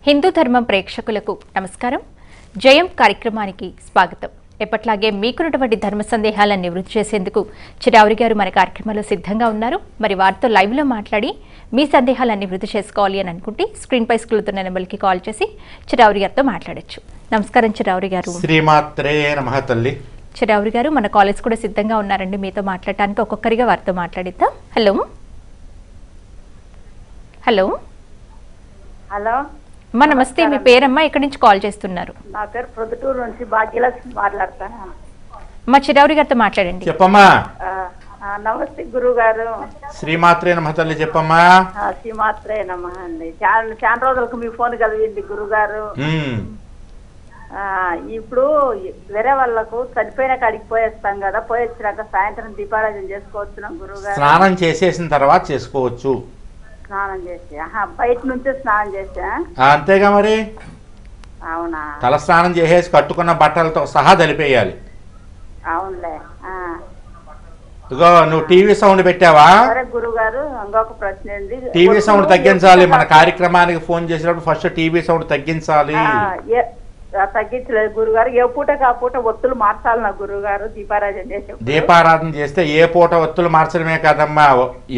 హిందూ ధర్మం ప్రేక్షకులకు నమస్కారం. జయం కార్యక్రమానికి స్వాగతం. ఎప్పట్లాగే మీకున్నటువంటి ధర్మ సందేహాలను నివృత్తి చేసేందుకు చిరావురి గారు మన కార్యక్రమంలో సిద్ధంగా ఉన్నారు. మరి వారితో లైవ్లో మాట్లాడి మీ సందేహాలను నివృత్తి చేసుకోవాలి అని అనుకుంటే స్క్రీన్ పై స్క్రోల్ నెంబర్కి కాల్ చేసి చిరావురి గారితో మాట్లాడొచ్చు. నమస్కారం చిరావురి గారు. శ్రీమాత్రే నమః తల్లి. చిరావురి గారు, మన కాలేజ్ కూడా సిద్ధంగా ఉన్నారండి మీతో మాట్లాడటానికి. ఒక్కొక్కరిగా వారితో మాట్లాడిద్దాం. హలో హలో హలో అమ్మా, నమస్తే. మీ పేరమ్మా, ఎక్కడి నుంచి కాల్ చేస్తున్నారు? నా పేరు ప్రొద్దుటూరు నుంచి భాగ్యలక్ష్మి మాట్లాడతాను. మా చిరావురి గారితో మాట్లాడండి. చెప్పమ్మా. నమస్తే గురువు గారు. శ్రీమాత్రే నమః తల్లి. చెప్పమ్మా. శ్రీమాత్రే నమః అండి. చాలా రోజులకు మీ ఫోన్ కలిగింది గురువు గారు. ఇప్పుడు వేరే వాళ్ళకు చనిపోయిన కాడికి పోయేస్తాం కదా, పోయొచ్చినాక సాయంత్రం దీపారాధన చేసుకోవచ్చున్నాం గురువు గారు. స్నానం చేసేసిన తర్వాత చేసుకోవచ్చు. స్నానం చేసి బయట నుంచే స్నానం చేసా. అంతేగా మరి. అవునా? తల స్నానం చేసేసి కట్టుకున్న బట్టలతో సహా తెలిపేయాలి. అవునులే. ఇగో నువ్వు టీవీ సౌండ్ పెట్టావా? సరే గురువు గారు, ఇంకొక ప్రశ్న ఏంటి? టీవీ సౌండ్ తగ్గించాలి. మన కార్యక్రమానికి ఫోన్ చేసినప్పుడు ఫస్ట్ టీవీ సౌండ్ తగ్గించాలి. తగ్గించలేదు గురుగారు. ఏ పూటకి ఆ పూట ఒత్తులు మార్చాలి నా గురుగారు దీపారాధన చేసే. దీపారాధన చేస్తే ఏ పూట ఒత్తులు మార్చడమే కాదమ్మా,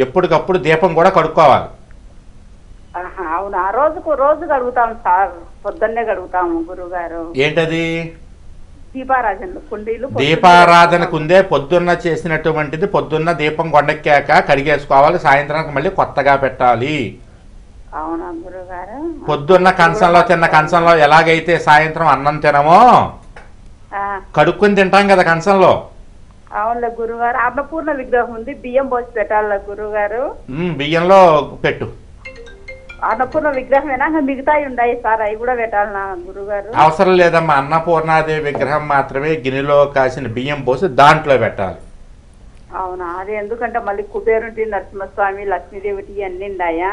ఎప్పటికప్పుడు దీపం కూడా కడుక్కోవాలి. అవును, ఆ రోజు కడుగుతాం సార్, పొద్దున్నే కడుగుతాము గురుగారు. ఏంటది? దీపారాధన కుండీలు. దీపారాధనకుందే పొద్దున్న చేసినటువంటిది పొద్దున్న దీపం కొండెక్కాక కడిగేసుకోవాలి. సాయంత్రానికి మళ్ళీ కొత్తగా పెట్టాలి. అవునా గురుగారు? పొద్దున్న కంచంలో తిన్న కంచంలో ఎలాగైతే సాయంత్రం అన్నం తినమో కడుక్కుని తింటాం కదా కంచంలో. అవునులే గురుగారు. అన్నపూర్ణ విగ్రహం ఉంది, బియ్యం పోసి పెట్టాలి గురుగారు. బియ్యంలో పెట్టు. అన్నపూర్ణ విగ్రహమేనా, మిగతాయి ఉన్నాయి సార్, అవి కూడా పెట్టాలనా గురుగారు? అవసరం లేదమ్మా, అన్నపూర్ణాదేవి విగ్రహం మాత్రమే గిన్నెలో కాసిన బియ్యం పోసి దాంట్లో పెట్టాలి. అవునా? అది ఎందుకంటే మళ్ళీ కుబేరుంటి, నరసింహస్వామి, లక్ష్మీదేవిటి అన్ని ఉన్నాయా?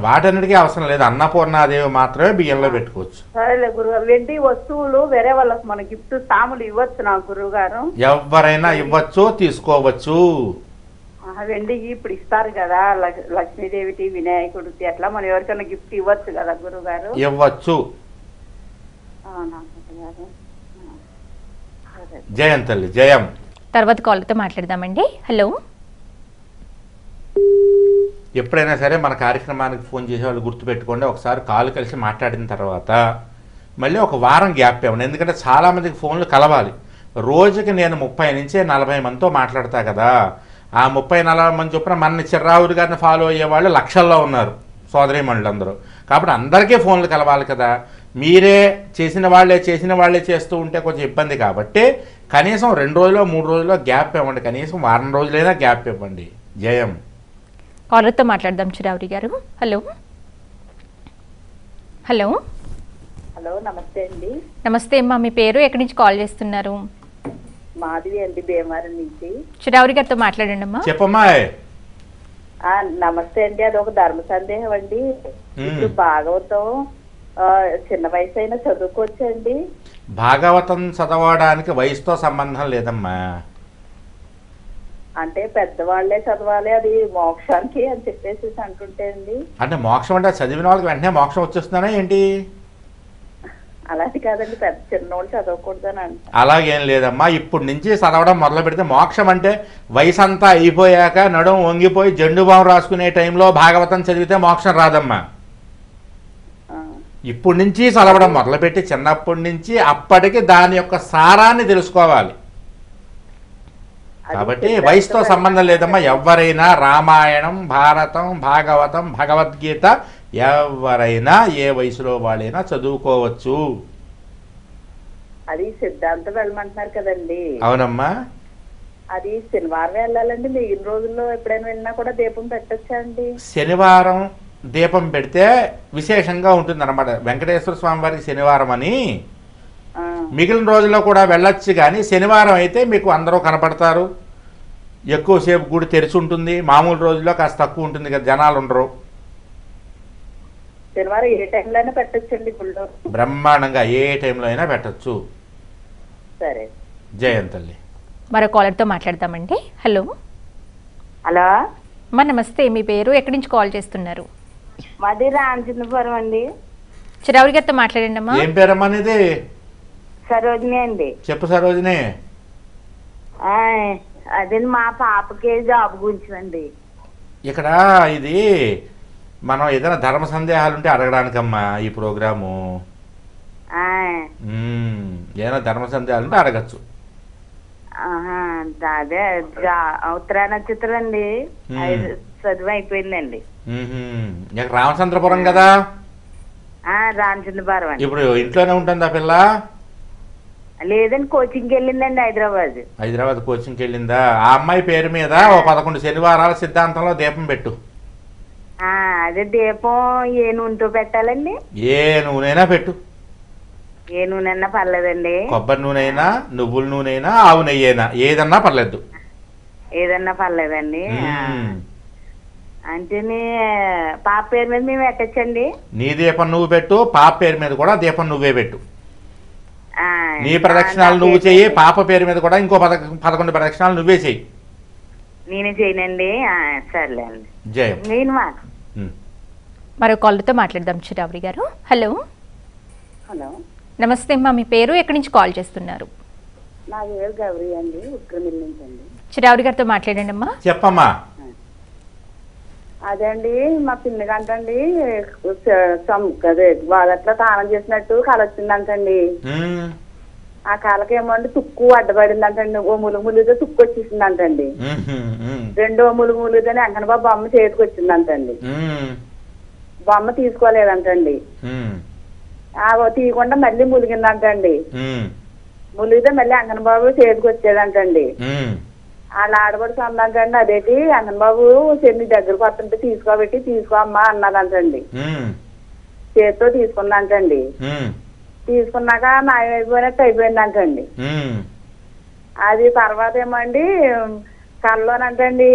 వాటన్నిటికీ అవసరం లేదు, అన్నపూర్ణాదేవి మాత్రమే బియ్యంలో పెట్టుకోవచ్చు. సరేలే గురుగారు. వెండి వస్తువులు వేరే వాళ్ళకి మన గిఫ్ట్ సాములు ఇవ్వచ్చు నా గురువు గారు? ఎవరైనా ఇవ్వచ్చు, తీసుకోవచ్చు. వెండి ఇప్పుడు ఇస్తారు కదా, లక్ష్మీదేవిటి, వినాయకుడికి, అట్లా మనం ఎవరికైనా గిఫ్ట్ ఇవ్వచ్చు కదా గురువు గారు? ఇవ్వచ్చు. అవునా గురుగారు? జయం తల్లి, జయం. తర్వాత కాల్తో మాట్లాడదామండి. హలో. ఎప్పుడైనా సరే మన కార్యక్రమానికి ఫోన్ చేసే వాళ్ళు గుర్తుపెట్టుకోండి, ఒకసారి కాల్ కలిసి మాట్లాడిన తర్వాత మళ్ళీ ఒక వారం గ్యాప్ ఇవ్వండి. ఎందుకంటే చాలామందికి ఫోన్లు కలవాలి. రోజుకి నేను 30 నుంచి 40 మందితో మాట్లాడతా కదా, ఆ 30-40 మంది చొప్పున మన చిర్రావురి గారిని ఫాలో అయ్యే వాళ్ళు లక్షల్లో ఉన్నారు, సోదరీమణులు అందరూ. కాబట్టి అందరికీ ఫోన్లు కలవాలి కదా. మీరే చేసిన వాళ్ళే చేస్తూ ఉంటే కొంచెం ఇబ్బంది. కాబట్టి కనీసం 2 రోజులు 3 రోజుల్లో గ్యాప్ ఇవ్వండి, కనీసం వారం రోజులైనా గ్యాప్ ఇవ్వండి. జయం. కాలర్తో మాట్లాడదాం చిరావురి గారు. హలో హలో హలో, నమస్తే అండి. నమస్తే అమ్మా, మీ పేరు, ఎక్కడి నుంచి కాల్ చేస్తున్నారు? మాధవి అండి, భీమవరం నుంచి. చిరావురి గారితో మాట్లాడండి అమ్మా. చెప్పమ్మా. నమస్తే అండి. అది ఒక ధర్మ సందేహం అండి. ఇప్పుడు భాగవతం చిన్న వయసు అయినా చదువుకోవచ్చండి? భాగవతం చదవడానికి వయసుతో సంబంధం లేదమ్మా. అంటే పెద్దవాళ్లే చదవాలి, అది మోక్షానికి అని చెప్పేసి అంటుంటే అండి. అంటే మోక్షం అంటే చదివిన వాళ్ళకి వెంటనే మోక్షం వచ్చేస్తుందనా ఏంటి? అలాంటి కాదండి, పెద్ద చిన్నోళ్ళు చదవకూడదని అంట. అలాగేం లేదమ్మా, ఇప్పుడు నుంచి చదవడం మొదలు పెడితే మోక్షం అంటే వయసు అంతా అయిపోయాక నడుము వంగిపోయి జెండు బాం రాసుకునే టైంలో భాగవతం చదివితే మోక్షం రాదమ్మా. ఇప్పుడు నుంచి చదవడం మొదలుపెట్టి చిన్నప్పటి నుంచి అప్పటికి దాని యొక్క సారాన్ని తెలుసుకోవాలి. కాబట్టి వయసుతో సంబంధం లేదమ్మా. ఎవరైనా రామాయణం, భారతం, భాగవతం, భగవద్గీత ఎవరైనా ఏ వయసులో వాళ్ళైనా చదువుకోవచ్చు. అది సిద్ధాంతం వెళ్ళమంటున్నారు కదండి? అవునమ్మా. అది శనివారం వెళ్ళాలండి, మిగిలిన రోజుల్లో ఎప్పుడైనా వెళ్ళినా కూడా దీపం పెట్టచ్చా అండి? శనివారం దీపం పెడితే విశేషంగా ఉంటుంది అన్నమాట. వెంకటేశ్వర స్వామి వారికి శనివారం అని. మిగిలిన రోజుల్లో కూడా వెళ్ళొచ్చు, కానీ శనివారం అయితే మీకు అందరూ కనపడతారు, ఎక్కువసేపు గుడి తెరిచి ఉంటుంది. మామూలు రోజుల్లో కాస్త తక్కువ ఉంటుంది కదా, జనాలు ఉండరు. శనివారం ఏ టైంలో అయినా పెట్టచ్చండి గుళ్ళో? బ్రహ్మాండంగా ఏ టైంలో అయినా పెట్టచ్చు. సరే, జయం తల్లి. మరో కాలర్తో మాట్లాడతామండి. హలో. హలో అమ్మా, నమస్తే. మీ పేరు, ఎక్కడి నుంచి కాల్ చేస్తున్నారు? మాది రామచంద్రపురం అండి. చిరావురి గారితో మాట్లాడండి అమ్మా. ఏం పేరమ్మా నీది? సరోజిని అండి. చెప్పు సరోజిని. అదే మా పాపకి జాబ్ గురించి అండి. ఇక్కడ ఇది మనం ఏదైనా ధర్మ సందేహాలు ఉంటే అడగడానికమ్మా ఈ ప్రోగ్రాము. ఏదైనా ధర్మ సందేహాలు ఉంటే అడగచ్చు. అదే ఉత్తరా నక్షత్రం అండి, చదువు అయిపోయిందండి. రామచంద్రపురం కదా? రామచంద్రపురం అండి. ఇప్పుడు ఇంట్లోనే ఉంటుంది ఆ పిల్ల? లేదండి, కోచింగ్కి వెళ్ళిందండి హైదరాబాద్. హైదరాబాద్ కోచింగ్కి వెళ్ళిందా? ఆ అమ్మాయి పేరు మీద ఓ 11 శనివారాల సిద్ధాంతంలో దీపం పెట్టు. అదే దీపం ఏ నూనెతో పెట్టాలండి? ఏ నూనెైనా పెట్టు. ఏ నూనె అన్నా పర్లేదండి? కొబ్బరి నూనె అయినా, నువ్వుల నూనె అయినా, ఆవు నెయ్యి అయినా ఏదన్నా పర్లేదు. ఏదన్నా పర్లేదండి. అంటే పాప పేరు మీద మేము పెట్టచ్చండి? నీ దీపం నువ్వు పెట్టు, పాప పేరు మీద కూడా దీపం నువ్వే పెట్టు. నీ ప్రదక్షిణాలు నువ్వు చెయ్యి, పాప పేరు మీద కూడా ఇంకో 11 ప్రదక్షిణాలు నువ్వే చెయ్యి. నేనే చేయనండి. సర్లే అండి. జయం. నేను మాకు మరో కాల్తో మాట్లాడదాం. చిరావురి గారు హలో. హలో నమస్తే అమ్మా, మీ పేరు, ఎక్కడి నుంచి కాల్ చేస్తున్నారు? నా పేరు గౌరీ అండి, ఉట్రమిల్ నుంచి అండి. చిరావురి గారితో మాట్లాడండి అమ్మా. చెప్పమ్మా. అదే అండి, మా పిన్ని గంటండి అదే వాళ్ళట్లా తానం చేసినట్టు కళ వచ్చిందంటండి. ఆ కాలకి ఏమో అండి తుక్కు అడ్డపడిందంటండి. ఓ ములుగుములుగా తుక్కు వచ్చేసిందంటండి. 2వ ములుగుములుగానే అంకనబాబు బొమ్మ చేతికి వచ్చిందంటండి. బొమ్మ తీసుకోలేదంటండి. తీయకుండా మళ్ళీ ములిగిందంటండి. ములిగితే మళ్ళీ అంకనబాబు చేతికి వచ్చేదంటండి. వాళ్ళ ఆడబడి అన్నాకండి, అదేంటి అంకనబాబు చెల్లి దగ్గరకు వస్తుంటే తీసుకో అమ్మా అన్నదంటండి. చేతితో తీసుకుందంటండి. తీసుకున్నాక మాయం అయిపోయినట్టు అయిపోయిందంటండి. అది తర్వాత ఏమండి కళ్ళలోనంటండి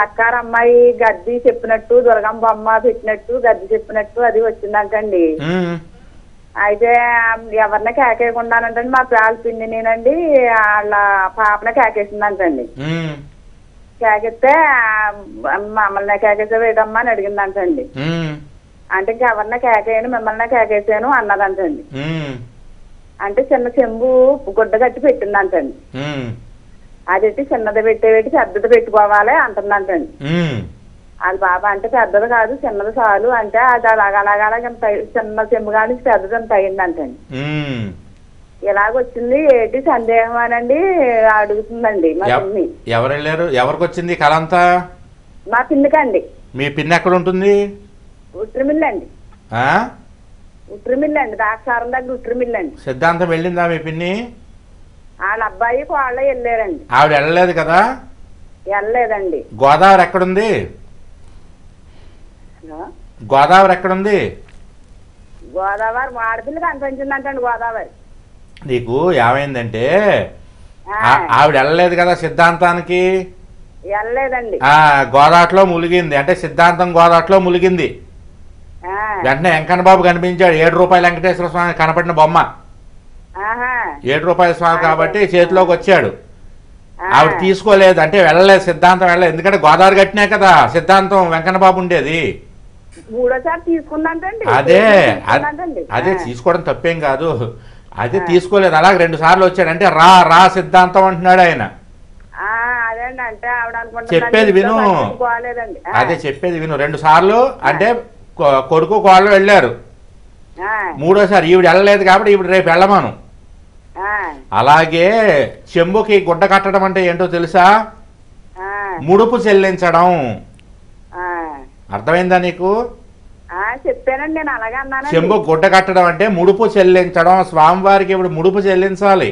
లక్కార అమ్మాయి గద్ది చెప్పినట్టు, దుర్గమ్మ బొమ్మ పెట్టినట్టు గద్ది చెప్పినట్టు అది వచ్చిందంటండి. అయితే ఎవరిని కేకేయకుండానంటండి మా పేల పిండి నేనండి వాళ్ళ పాపనే కేకేసిందంటండి. కేకిస్తే మమ్మల్ని కేకేసే వేయడమ్మా అని అడిగిందంటండి. అంటే ఇంకెవరినే కేకేయను, మిమ్మల్ని కేకేసాను అన్నదంటండి. అంటే చిన్న చెంబు గుడ్డ కట్టి పెట్టిందంటండి. అదేంటి చిన్నది పెట్టేవేటి పెద్దది పెట్టుకోవాలి అంటుందంటండి. వాళ్ళ బాబా అంటే పెద్దది కాదు చిన్నది చాలు అంటే అది అలాగలాగా చిన్న చెంబు కానీ పెద్దది అంత అయిందంటండి. ఇలాగొచ్చింది ఏంటి సందేహం అనండి అడుగుతుందండి మా పిన్ని. ఎవరు వెళ్ళారు? ఎవరికి వచ్చింది కళ అంతా? మా పిన్నికండి. మీ పిన్ని ఎక్కడ ఉంటుంది? ఉట్రమిల్లండి. ఉట్రమిల్లండి, ద్రాక్షారం దగ్గర ఉట్రమిల్లండి. సిద్ధాంతం వెళ్ళిందా మీ పిన్ని? వాళ్ళ అబ్బాయి కోళ్ళ వెళ్ళారండి. ఆవిడ వెళ్ళలేదు కదా? వెళ్ళలేదండి. గోదావరి ఎక్కడుంది? గోదావరి ఎక్కడుంది? గోదావరి ఆడపిల్లకి అనిపించిందంటండి. గోదావరి నీకు ఏమైందంటే ఆవిడ వెళ్ళలేదు కదా సిద్ధాంతానికి? వెళ్ళలేదండి. గోదాట్లో ములిగింది అంటే సిద్ధాంతం గోదాట్లో ములిగింది. వెంటనే వెంకన్న బాబు కనిపించాడు. 7 రూపాయల వెంకటేశ్వర స్వామి కనపడిన బొమ్మ. 7 రూపాయల స్వామి కాబట్టి చేతిలోకి వచ్చాడు. ఆవిడ తీసుకోలేదు అంటే వెళ్ళలేదు, సిద్ధాంతం వెళ్ళలేదు. ఎందుకంటే గోదావరి కట్టినే కదా సిద్ధాంతం వెంకన్న బాబు ఉండేది. మూడోసారి తీసుకుందంటండి. అదే తీసుకోవడం తప్పేం కాదు. అదే తీసుకోలేదు. అలాగే 2 సార్లు వచ్చాడు అంటే రా సిద్ధాంతం అంటున్నాడు ఆయన. చెప్పేది విను. అదే చెప్పేది విను. 2 సార్లు అంటే కొడుకు కోళ్ళు వెళ్ళారు. 3వసారి ఈవిడ వెళ్ళలేదు కాబట్టి ఈవిడ రేపు వెళ్ళమను. అలాగే చెంబుకి గుడ్డ కట్టడం అంటే ఏంటో తెలుసా? ముడుపు చెల్లించడం. అర్థమైందా నీకు? చెప్పానండి, నేను అలాగే అన్నాను. చెంబు గుడ్డ కట్టడం అంటే ముడుపు చెల్లించడం. స్వామివారికి ఇప్పుడు ముడుపు చెల్లించాలి.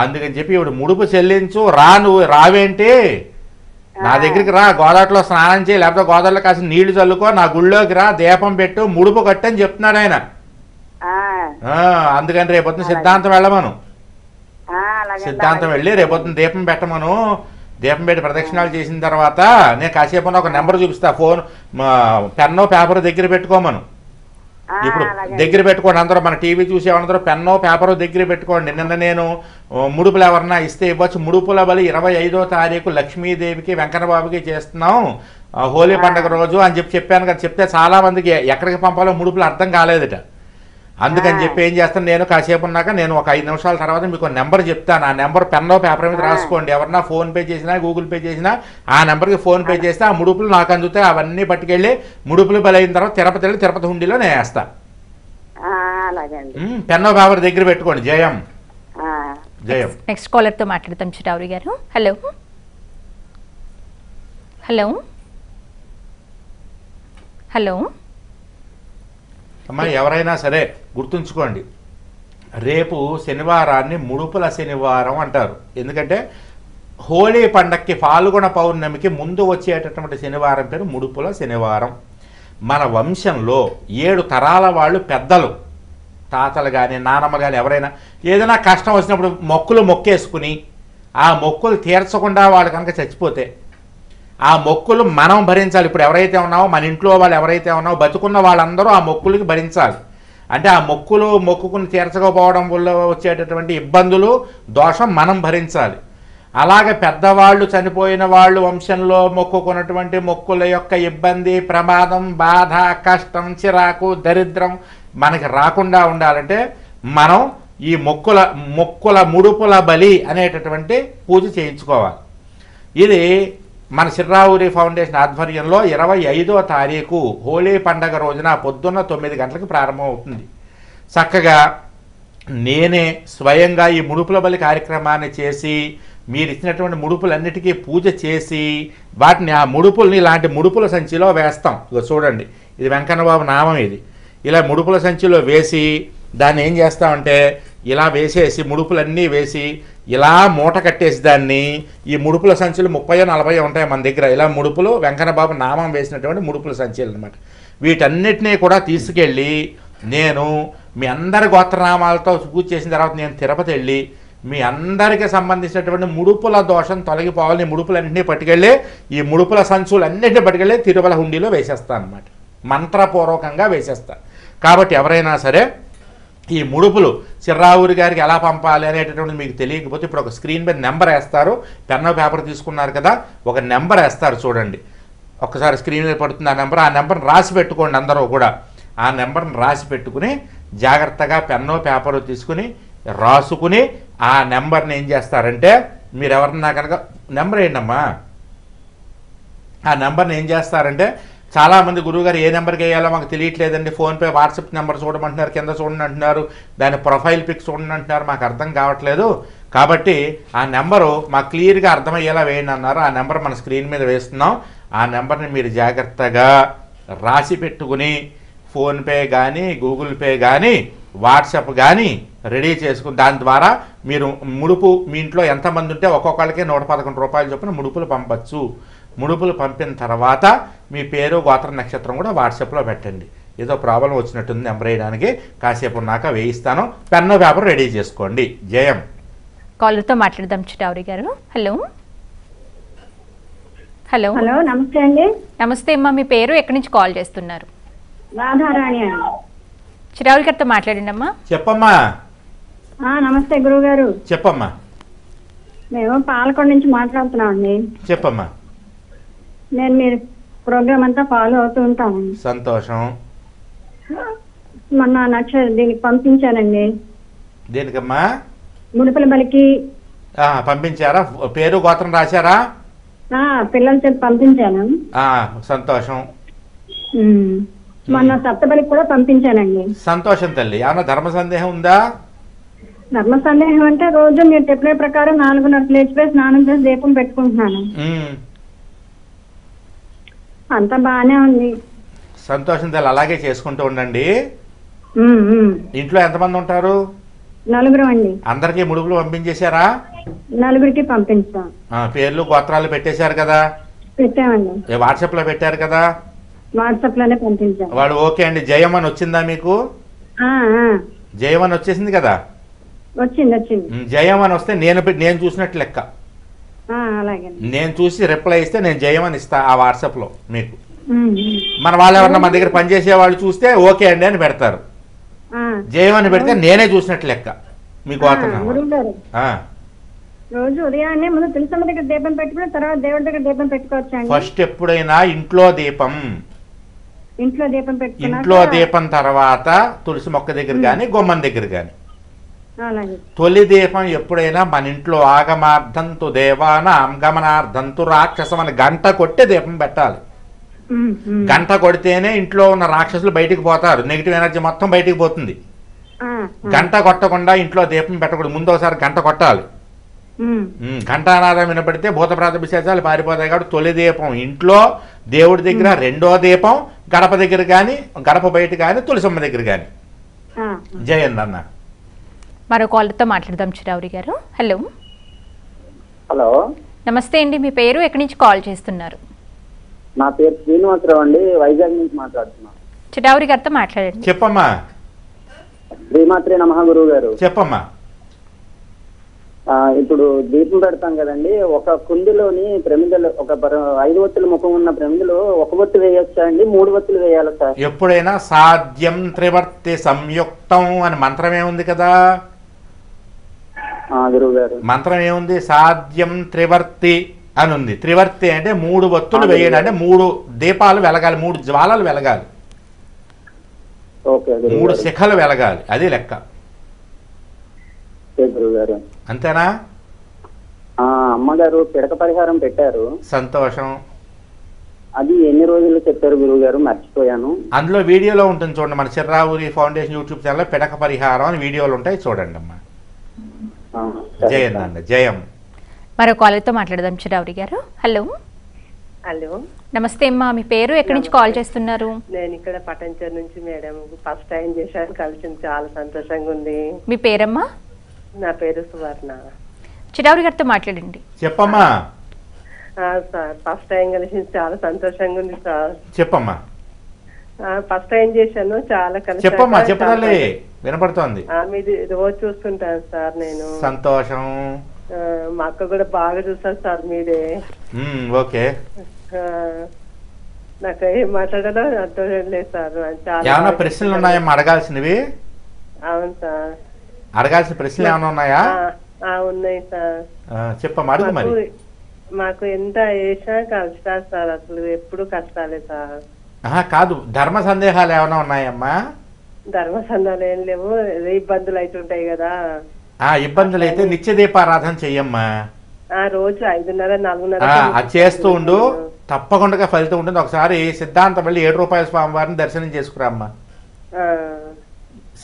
అందుకని చెప్పి ఇప్పుడు ముడుపు చెల్లించు. నువ్వు రావేంటి? నా దగ్గరికి రా, గోదావరిలో స్నానం చేయి, లేకపోతే గోదావరిలో కాసిన నీళ్లు చల్లుకో, నా గుళ్ళోకి రా, దీపం పెట్టు, ముడుపు కట్టని చెప్తున్నాడు ఆయన. అందుకని రేపొద్దున సిద్ధాంతం వెళ్ళమను. సిద్ధాంతం వెళ్ళి రేపొద్దున దీపం పెట్టమను. దీపం పెట్టి ప్రదక్షిణాలు చేసిన తర్వాత నేను కాసేపు ఒక నెంబర్ చూపిస్తా. ఫోన్ పెన్నో పేపర్ దగ్గర పెట్టుకోమను. ఇప్పుడు అలాగే. దగ్గర పెట్టుకోండి అందరూ, మన టీవీ చూసేవాళ్ళందరూ పెన్నో పేపరు దగ్గర పెట్టుకోండి. నిన్న నేను ముడుపులు ఎవరన్నా ఇస్తే ఇవ్వచ్చు. ముడుపుల బలి 25వ తారీఖు లక్ష్మీదేవికి వెంకన్నబాబుకి చేస్తున్నాం హోలీ పండుగ రోజు అని చెప్పాను కదా. చెప్తే చాలా మందికి ఎక్కడికి పంపాలో ముడుపులు అర్థం కాలేదట. అందుకని చెప్పి ఏం చేస్తాను, నేను కాసేపు ఉన్నాక నేను ఒక 5 నిమిషాల తర్వాత మీకు నెంబర్ చెప్తాను. ఆ నెంబర్ పెన్నో పేపర్ మీద రాసుకోండి. ఎవరన్నా ఫోన్పే చేసినా గూగుల్ పే చేసినా ఆ నెంబర్కి ఫోన్పే చేస్తే ఆ ముడుపులు నాకు అందుతాయి. అవన్నీ పట్టుకెళ్ళి ముడుపులు బలైన తర్వాత తిరుపతి వెళ్ళి తిరుపతి హుండీలో నేను వేస్తాను. అలాగే అండి. పెన్నో పేపర్ దగ్గర పెట్టుకోండి. జయం జయం. నెక్స్ట్ కాలర్తో మాట్లాడతాం చిరావురి గారు. Hello hello hello. అమ్మా ఎవరైనా సరే గుర్తుంచుకోండి, రేపు శనివారాన్ని ముడుపుల శనివారం అంటారు. ఎందుకంటే హోలీ పండక్కి ఫాల్గుణ పౌర్ణమికి ముందు వచ్చేటటువంటి శనివారం పేరు ముడుపుల శనివారం. మన వంశంలో 7 తరాల వాళ్ళు పెద్దలు, తాతలు కానీ నానమ్మ కానీ ఎవరైనా ఏదైనా కష్టం వచ్చినప్పుడు మొక్కేసుకుని ఆ మొక్కులు తీర్చకుండా వాళ్ళు కనుక చచ్చిపోతే ఆ మొక్కులు మనం భరించాలి. ఇప్పుడు ఎవరైతే ఉన్నామో మన ఇంట్లో వాళ్ళు ఎవరైతే ఉన్నామో బతుకున్న వాళ్ళందరూ ఆ మొక్కులకి భరించాలి. అంటే ఆ మొక్కులు మొక్కుకుని తీర్చకపోవడం వల్ల వచ్చేటటువంటి ఇబ్బందులు దోషం మనం భరించాలి. అలాగే పెద్దవాళ్ళు చనిపోయిన వాళ్ళు వంశంలో మొక్కుకున్నటువంటి మొక్కుల యొక్క ఇబ్బంది, ప్రమాదం, బాధ, కష్టం, చిరాకు, దరిద్రం మనకి రాకుండా ఉండాలంటే మనం ఈ మొక్కుల ముడుపుల బలి అనేటటువంటి పూజ చేయించుకోవాలి. ఇది మన చిర్రావూరి ఫౌండేషన్ ఆధ్వర్యంలో 25వ తారీఖు హోలీ పండగ రోజున పొద్దున్న 9 గంటలకు ప్రారంభం అవుతుంది. చక్కగా నేనే స్వయంగా ఈ ముడుపుల బలి కార్యక్రమాన్ని చేసి మీరు ఇచ్చినటువంటి ముడుపులన్నిటికీ పూజ చేసి వాటిని ఆ ముడుపుల్ని ఇలాంటి ముడుపుల సంచిలో వేస్తాం. ఇక చూడండి, ఇది వెంకన్నబాబు నామం. ఇది ఇలా ముడుపుల సంచిలో వేసి దాన్ని ఏం చేస్తామంటే ఇలా వేసేసి ముడుపులన్నీ వేసి ఇలా మూట కట్టేసి దాన్ని ఈ ముడుపుల సంచులు 30-40 ఉంటాయి మన దగ్గర. ఇలా ముడుపులు వెంకన్నబాబు నామం వేసినటువంటి ముడుపుల సంచులు అనమాట. వీటన్నిటినీ కూడా తీసుకెళ్ళి నేను మీ అందరి గోత్రనామాలతో పూజ చేసిన తర్వాత నేను తిరుపతి వెళ్ళి మీ అందరికీ సంబంధించినటువంటి ముడుపుల దోషం తొలగిపోవాలని ముడుపులన్నింటినీ పట్టుకెళ్ళి ఈ ముడుపుల సంచులన్నింటినీ పట్టుకెళ్ళి తిరుమల హుండీలో వేసేస్తాను అనమాట. మంత్రపూర్వకంగా వేసేస్తాను. కాబట్టి ఎవరైనా సరే ఈ ముడుపులు చిర్రావూరి గారికి ఎలా పంపాలి అనేటటువంటిది మీకు తెలియకపోతే ఇప్పుడు ఒక స్క్రీన్ మీద నెంబర్ వేస్తారు. పెన్ను పేపర్ తీసుకున్నారు కదా, ఒక నెంబర్ వేస్తారు చూడండి. ఒక్కసారి స్క్రీన్ మీద పడుతుంది ఆ నెంబర్ని రాసి పెట్టుకోండి అందరూ కూడా. ఆ నెంబర్ని రాసి పెట్టుకుని జాగ్రత్తగా పెన్ను పేపరు తీసుకుని రాసుకుని ఆ నెంబర్ని ఏం చేస్తారంటే మీరు ఎవరన్నా కనుక నెంబర్ ఏంటమ్మా, ఆ నెంబర్ని ఏం చేస్తారంటే చాలామంది గురువుగారు ఏ నెంబర్కి వేయాలో మాకు తెలియట్లేదండి, ఫోన్పే వాట్సాప్ నెంబర్ చూడమంటున్నారు, కింద చూడండి అంటున్నారు, దాని ప్రొఫైల్ పిక్ చూడండి అంటున్నారు, మాకు అర్థం కావట్లేదు. కాబట్టి ఆ నెంబరు మాకు క్లియర్గా అర్థమయ్యేలా వేయండి అన్నారు. ఆ నెంబర్ మన స్క్రీన్ మీద వేస్తున్నాం. ఆ నెంబర్ని మీరు జాగ్రత్తగా రాసి పెట్టుకుని ఫోన్పే కానీ గూగుల్ పే కానీ వాట్సాప్ కానీ రెడీ చేసుకుని దాని ద్వారా మీరు ముడుపు మీ ఇంట్లో ఎంతమంది ఉంటే ఒక్కొక్కరికి 111 రూపాయలు చొప్పున ముడుపులు పంపచ్చు. ముడుపులు పంపిన తర్వాత మీ పేరు గోత్ర నక్షత్రం కూడా వాట్సాప్లో పెట్టండి. ఏదో ప్రాబ్లం వచ్చినట్టుంది నెంబర్ వేయడానికి, కాసేపు ఉన్నాక వేయిస్తాను. పెన్ను పేపర్ రెడీ చేసుకోండి. జయం. కాలర్తో మాట్లాడదాం చిరావురి గారు. హలో హలో హలో, నమస్తే అండి. నమస్తే అమ్మా, మీ పేరు ఎక్కడి నుంచి కాల్ చేస్తున్నారు? రాధారాణి అండి. చిరావురి గారితో మాట్లాడండి అమ్మా. చెప్పమ్మా. నమస్తే గురువు గారు. చెప్పమ్మా. మేము పాలకొండ నుంచి మాట్లాడుతున్నాం అండి. చెప్పమ్మా. నేను మీరు ప్రోగ్రామ్ అంతా ఫాలో అవుతూ ఉంటాను. సంతోషం. మొన్న దీనికి పంపించానండి. దేనికమ్మా? ముడుపుల బలికి పంపించారా? పేరు గోత్రం రాశారా? పిల్లల చేత పంపించాను. సంతోషం. మొన్న సప్తబలికి కూడా పంపించానండి. సంతోషం తల్లి. ఏమన్నా ధర్మ సందేహం ఉందా? ధర్మ సందేహం అంటే రోజు మీరు చెప్పిన ప్రకారం 4:30 లేచిపోయి స్నానం చేసి దీపం పెట్టుకుంటున్నాను. అంతా బాగానే ఉంది. సంతోషం తల్లి. అలాగే చేసుకుంటూ ఉండండి. ఇంట్లో ఎంతమంది ఉంటారు? 4 అండి. అందరికీ ముడుపులు పంపించేశారా? 4కి పంపించాం. పేర్లు గోత్రాలు పెట్టేశారు కదా? పెట్టామండి. వాట్సాప్ లో పెట్టారు కదా? వాట్సాప్ లోనే పంపించాం. వాడు ఓకే అండి. జయం అని వచ్చిందా మీకు? జయం అని వచ్చేసింది కదా? వచ్చింది. జయం అని వస్తే నేను చూసినట్టు లెక్క. అలాగే. నేను చూసి రిప్లై ఇస్తే నేను జయం అని ఇస్తా ఆ వాట్సాప్ లో మీకు. మన వాళ్ళు ఎవరన్నా మన దగ్గర పనిచేసే వాళ్ళు చూస్తే ఓకే అండి అని పెడతారు. జయం అని పెడితే నేనే చూసినట్టు లెక్క. మీకు గురువు గారు రోజు ఉదయాన్నే ముందు తులసమ్మ దగ్గర దీపం పెట్టుకుని తర్వాత దేవుడి దగ్గర దీపం పెట్టుకోవచ్చా? ఫస్ట్ ఎప్పుడైనా ఇంట్లో దీపం, ఇంట్లో దీపం తర్వాత తులసి మొక్క దగ్గర కానీ గుమ్మం దగ్గర కానీ. తొలి దీపం ఎప్పుడైనా మన ఇంట్లో ఆగమార్థంతు దేవానాం గమనార్థంతు రాక్షసం అని గంట కొట్టే దీపం పెట్టాలి. గంట కొడితేనే ఇంట్లో ఉన్న రాక్షసులు బయటికి పోతారు, నెగిటివ్ ఎనర్జీ మొత్తం బయటికి పోతుంది. గంట కొట్టకుండా ఇంట్లో దీపం పెట్టకూడదు, ముందు ఒకసారి గంట కొట్టాలి. ఘంటానాదం వినపడితే భూత ప్రేత పిశాచాలు పారిపోతాయి. కాబట్టి తొలి దీపం ఇంట్లో దేవుడి దగ్గర, రెండో దీపం గడప దగ్గర కానీ గడప బయట కానీ తులసమ్మ దగ్గర కానీ. జయంత్ అన్న మరో కాల్తో మాట్లాడదాం. చిరావురి గారు హలో. హలో నమస్తే అండి, మీ పేరు ఎక్కడి నుంచి కాల్ చేస్తున్నారు? నా పేరు శ్రీనివాసరావు అండి, వైజాగ్ నుంచి మాట్లాడుతున్నాను. చిరావురి గారితో మాట్లాడండి. చెప్పమ్మా. శ్రీమాత్రే నమః గురువు గారు. చెప్పమ్మా. ఇప్పుడు దీపం పెడతాం కదండి, ఒక కుందిలోని ప్రమిదలు ఒక 5 ఒత్తుల ముఖం ఉన్న ప్రమిదలో 1 ఒత్తి వేయొచ్చా అండి, 3 ఒత్తులు వేయాలా సార్? ఎప్పుడైనా సాధ్యం త్రివర్తి సంయుక్తం అని మంత్రం ఏముంది కదా గురువు గారు? మంత్రం ఏముంది? సాధ్యం త్రివర్తి అని ఉంది. త్రివర్తి అంటే 3 ఒత్తులు వేయడం, అంటే 3 దీపాలు వెలగాలి, 3 జ్వాలలు వెలగాలి, 3 శిఖలు వెలగాలి, అది లెక్క. గురుగారు అంతేనా? అమ్మగారు పిడక పరిహారం పెట్టారు. సంతోషం. అది ఎన్ని రోజులు చెప్పారు గురువు గారు? మర్చిపోయాను. అందులో వీడియోలో ఉంటుంది చూడండి, మన చిర్రావురి ఫౌండేషన్ యూట్యూబ్ ఛానల్లో పిడక పరిహారం అని వీడియోలు ఉంటాయి, చూడండి అమ్మా. జయం అండి. జయం. మరో కాలర్తో మాట్లాడదాం. చిరావురి గారు హలో. హలో నమస్తే అమ్మా, మీ పేరు ఎక్కడి నుంచి కాల్ చేస్తున్నారు? నేను ఇక్కడ పటంచర్ నుంచి మేడం, ఫస్ట్ టైం చేశాను, కలిసింది, చాలా సంతోషంగా ఉంది. మీ పేరమ్మా? నా పేరు సువర్ణ. చిరావురి గారితో మాట్లాడండి. చెప్పమ్మా. సార్ ఫస్ట్ టైం కలిసింది, చాలా సంతోషంగా ఉంది సార్. చెప్పమ్మా. ఫస్ట్ టైం చేశాను, చాలా కలిసి. చెప్పమ్మా, చెప్పాలి, వినపడుతోంది. మీది రోజు చూస్తుంటాను సార్ నేను. సంతోషం. మా అక్క కూడా బాగా చూస్తాను సార్ మీదే. ఓకే. నాకు ఏం మాట్లాడాలో అర్థం లేదు సార్. ఏమైనా ప్రశ్నలు ఉన్నాయమ్మా అడగాల్సినవి? అవును సార్. అడగాల్సిన ప్రశ్నలు ఏమైనా ఉన్నాయా? ఉన్నాయి సార్. చెప్పమ్మా, అడుగు మరి. మాకు ఎంత వేసినా కష్టాలు సార్, అసలు ఎప్పుడు కష్టాలే సార్. కాదు, ధర్మ సందేహాలు ఏమైనా ఉన్నాయమ్మా? ధర్మ సందేహాలు ఏం లేవు, ఇబ్బందులు అవుతుంటాయి కదా. ఇబ్బందులు అయితే నిత్య దీపారాధన చెయ్యమ్మా. రోజు 5:30, 4:30 అది చేస్తూ ఉండు, తప్పకుండా ఫలితం ఉంటుంది. ఒకసారి సిద్ధాంతం వెళ్ళి 7 రూపాయల స్వామివారిని దర్శనం చేసుకురామ్మా,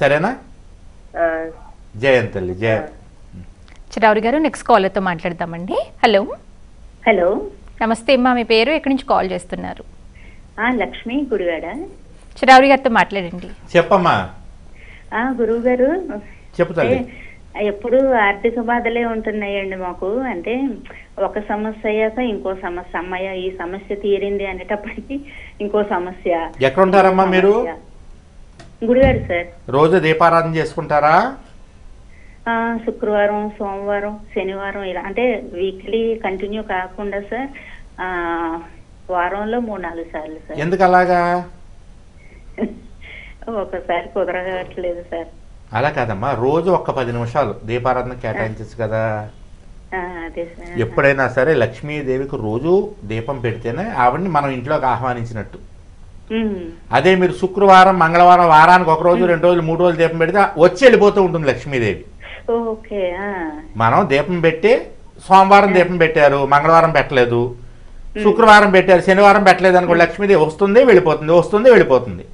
సరేనా? జయంతల్లి. జయ. చిరావురి గారు నెక్స్ట్ కాలర్తో మాట్లాడదామండి. హలో. హలో నమస్తే అమ్మా, మీ పేరు ఎక్కడి నుంచి కాల్ చేస్తున్నారు? లక్ష్మి, గుడివాడ. చిరావురి గారితో మాట్లాడండి. చెప్పమ్మా. గురువు గారు చెప్తాను. ఎప్పుడు ఆర్థిక బాధలే ఉంటున్నాయండి మాకు. అంటే ఒక సమస్య అయ్యాక ఇంకో సమస్య, అమ్మాయ ఈ సమస్య తీరింది అనేటప్పటికి ఇంకో సమస్య. ఎక్కడ ఉంటారమ్మా మీరు? గుడివాడ సార్. రోజు దీపారాధన చేసుకుంటారా? శుక్రవారం, సోమవారం, శనివారం, ఇలా అంటే వీక్లీ కంటిన్యూ కాకుండా సార్, వారంలో 3-4 సార్లు సార్. ఎందుకు అలాగా? ఒకసారి కుదరగట్లేదు సార్. అలా కాదమ్మా, రోజు ఒక్క 10 నిమిషాలు దీపారాధన కేటాయించచ్చు కదా. అదే సార్. ఎప్పుడైనా సరే లక్ష్మీదేవికి రోజు దీపం పెడితేనే ఆవిడని మనం ఇంట్లోకి ఆహ్వానించినట్టు. అదే మీరు శుక్రవారం, మంగళవారం, వారానికి 1 రోజు, 2 రోజులు, 3 రోజులు దీపం పెడితే వచ్చి వెళ్ళిపోతూ ఉంటుంది లక్ష్మీదేవి. మనం దీపం పెట్టి సోమవారం దీపం పెట్టారు, మంగళవారం పెట్టలేదు, శుక్రవారం పెట్టారు, శనివారం పెట్టలేదు అనుకో, లక్ష్మీదేవి వస్తుంది వెళ్ళిపోతుంది, వస్తుంది వెళ్ళిపోతుంది.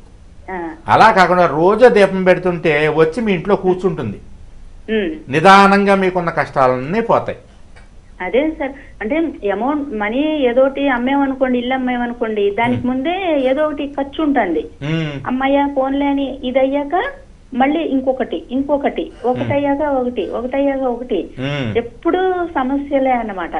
అలా కాకుండా రోజు దీపం పెడుతుంటే వచ్చి మీ ఇంట్లో కూర్చుంటుంది, నిదానంగా మీకున్న కష్టాలన్నీ పోతాయి. అదే సార్, అంటే అమౌంట్ మనీ ఏదోటి అమ్మేమనుకోండి, ఇల్లు అమ్మేమనుకోండి, దానికి ముందే ఏదో ఒకటి ఖర్చు ఉంటుంది. అమ్మయ్య ఫోన్లే అని ఇది అయ్యాక మళ్ళీ ఇంకొకటి, ఒకటి అయ్యాక ఒకటి, ఎప్పుడు సమస్యలే అన్నమాట.